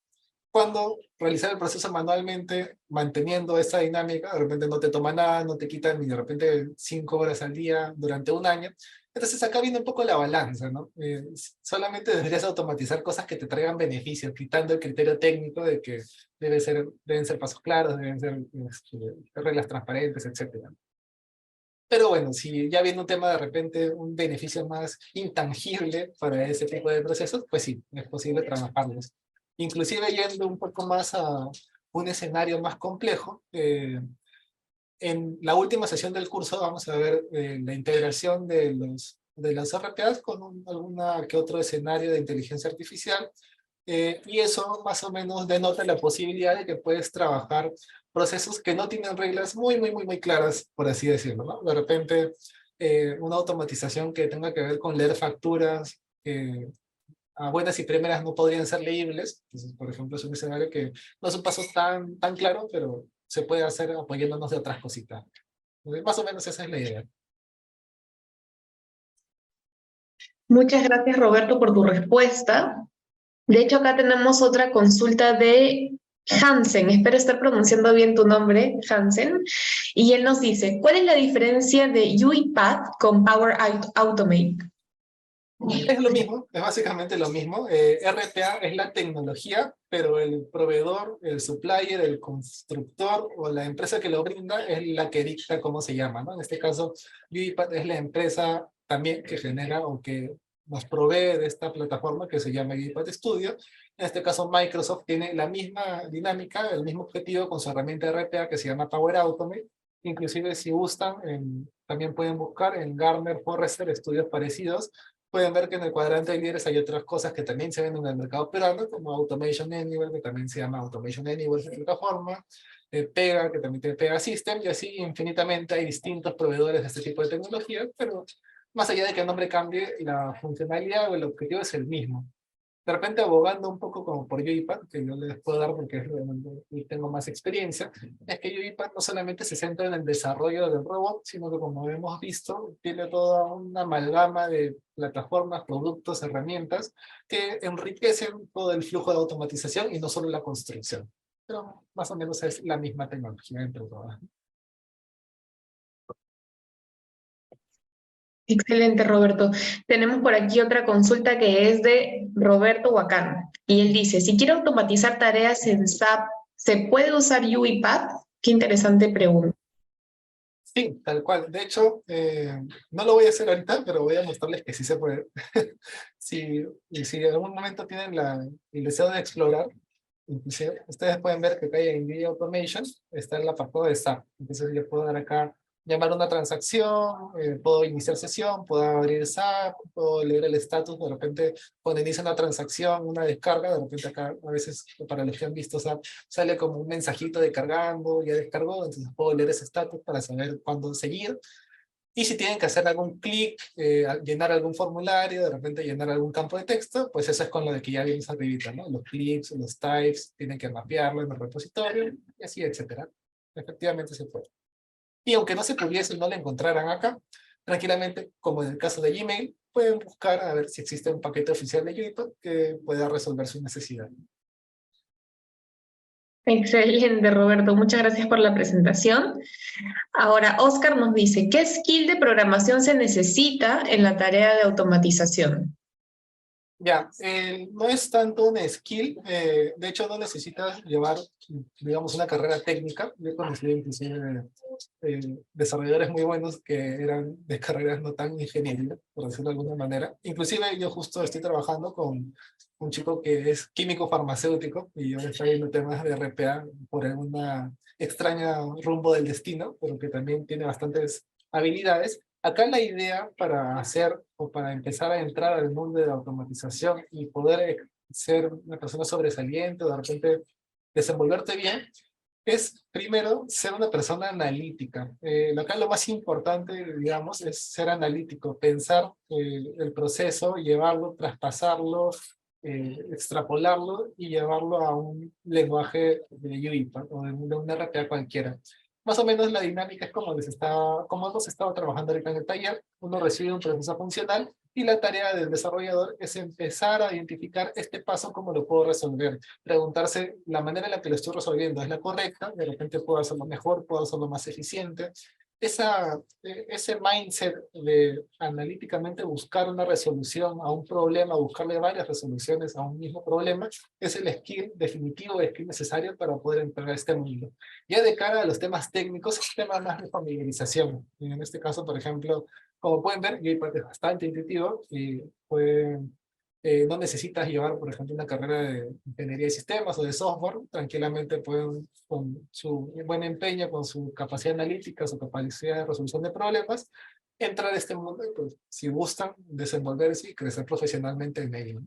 cuando realizar el proceso manualmente, manteniendo esa dinámica, de repente no te toma nada, no te quitan ni de repente 5 horas al día durante un año. Entonces acá viene un poco la balanza, ¿no? Solamente deberías automatizar cosas que te traigan beneficios, quitando el criterio técnico de que deben ser pasos claros, deben ser reglas transparentes, etcétera. Pero bueno, si ya viene un tema de repente, un beneficio más intangible para ese tipo de procesos, pues sí, es posible trabajarlos. Inclusive yendo un poco más a un escenario más complejo, en la última sesión del curso vamos a ver la integración de las RPAs con alguna que otro escenario de inteligencia artificial, y eso más o menos denota la posibilidad de que puedes trabajar procesos que no tienen reglas muy claras, por así decirlo, ¿no? De repente, una automatización que tenga que ver con leer facturas, a buenas y primeras no podrían ser leíbles. Entonces, por ejemplo, es un escenario que no es un paso tan claro, pero se puede hacer apoyándonos de otras cositas. Más o menos esa es la idea. Muchas gracias, Roberto, por tu respuesta. De hecho, acá tenemos otra consulta de Hansen. Espero estar pronunciando bien tu nombre, Hansen. Y él nos dice, ¿cuál es la diferencia de UiPath con Power Automate? Es lo mismo, es básicamente lo mismo. RPA es la tecnología, pero el proveedor, el supplier, el constructor o la empresa que lo brinda es la que dicta cómo se llama, ¿no? En este caso, UiPath es la empresa también que genera o que nos provee de esta plataforma que se llama UiPath Studio. En este caso, Microsoft tiene la misma dinámica, el mismo objetivo con su herramienta RPA que se llama Power Automate. Inclusive, si gustan, también pueden buscar en Gartner, Forrester estudios parecidos. Pueden ver que en el cuadrante de líderes hay otras cosas que también se ven en el mercado peruano, como Automation Anywhere, que también se llama Automation Anywhere, es plataforma, Pega, que también tiene Pega System, y así infinitamente hay distintos proveedores de este tipo de tecnología, pero más allá de que el nombre cambie, la funcionalidad o el objetivo es el mismo. De repente abogando un poco como por UiPath, que yo les puedo dar porque es realmente, y tengo más experiencia, es que UiPath no solamente se centra en el desarrollo del robot, sino que como hemos visto, tiene toda una amalgama de plataformas, productos, herramientas que enriquecen todo el flujo de automatización y no solo la construcción. Pero más o menos es la misma tecnología entre todas. Excelente, Roberto. Tenemos por aquí otra consulta que es de Roberto Huacán. Y él dice, si quiero automatizar tareas en SAP, ¿se puede usar UiPath? Qué interesante pregunta. Sí, tal cual. De hecho, no lo voy a hacer ahorita, pero voy a mostrarles que sí se puede. Si en algún momento tienen el deseo de explorar, inclusive, ustedes pueden ver que acá en NVIDIA Automation está el apartado de SAP. Entonces yo puedo dar acá, llamar una transacción, puedo iniciar sesión, puedo abrir SAP, puedo leer el estatus. De repente, cuando inicia una transacción, una descarga, de repente acá, a veces, para los que han visto SAP, sale como un mensajito de cargando, ya descargó, entonces puedo leer ese estatus para saber cuándo seguir. Y si tienen que hacer algún clic, llenar algún formulario, de repente llenar algún campo de texto, pues eso es con lo de que ya vimos arribita, ¿no? Los clips, los types, tienen que mapearlo en el repositorio, y así, etcétera. Efectivamente se puede. Y aunque no se pudiese y no lo encontraran acá, tranquilamente, como en el caso de Gmail, pueden buscar a ver si existe un paquete oficial de YouTube que pueda resolver su necesidad. Excelente, Roberto. Muchas gracias por la presentación. Ahora, Oscar nos dice, ¿qué skill de programación se necesita en la tarea de automatización? Ya, no es tanto un skill, de hecho no necesitas llevar, digamos, una carrera técnica. Yo he conocido inclusive desarrolladores muy buenos que eran de carreras no tan ingenieriles, por decirlo de alguna manera. Inclusive yo justo estoy trabajando con un chico que es químico farmacéutico y yo estoy viendo temas de RPA por una extraña rumbo del destino, pero que también tiene bastantes habilidades. Acá la idea para hacer o para empezar a entrar al mundo de la automatización y poder ser una persona sobresaliente o de repente desenvolverte bien, es primero ser una persona analítica. Acá lo más importante, digamos, es ser analítico, pensar el proceso, llevarlo, traspasarlo, extrapolarlo y llevarlo a un lenguaje de UiPath o de un RPA cualquiera. Más o menos la dinámica es como hemos estado trabajando ahorita en el taller. Uno recibe un proceso funcional y la tarea del desarrollador es empezar a identificar este paso, cómo lo puedo resolver. Preguntarse, la manera en la que lo estoy resolviendo es la correcta, de repente puedo hacerlo mejor, puedo hacerlo más eficiente. Ese mindset de analíticamente buscar una resolución a un problema, buscarle varias resoluciones a un mismo problema, es el skill definitivo, el skill necesario para poder entrar a este mundo. Ya de cara a los temas técnicos, es un tema más de familiarización. Y en este caso, por ejemplo, como pueden ver, UiPath es bastante intuitivo y pueden no necesitas llevar, por ejemplo, una carrera de ingeniería de sistemas o de software, tranquilamente pueden, con su buen empeño, con su capacidad analítica, su capacidad de resolución de problemas, entrar a este mundo y, pues, si gustan, desenvolverse y crecer profesionalmente en ello.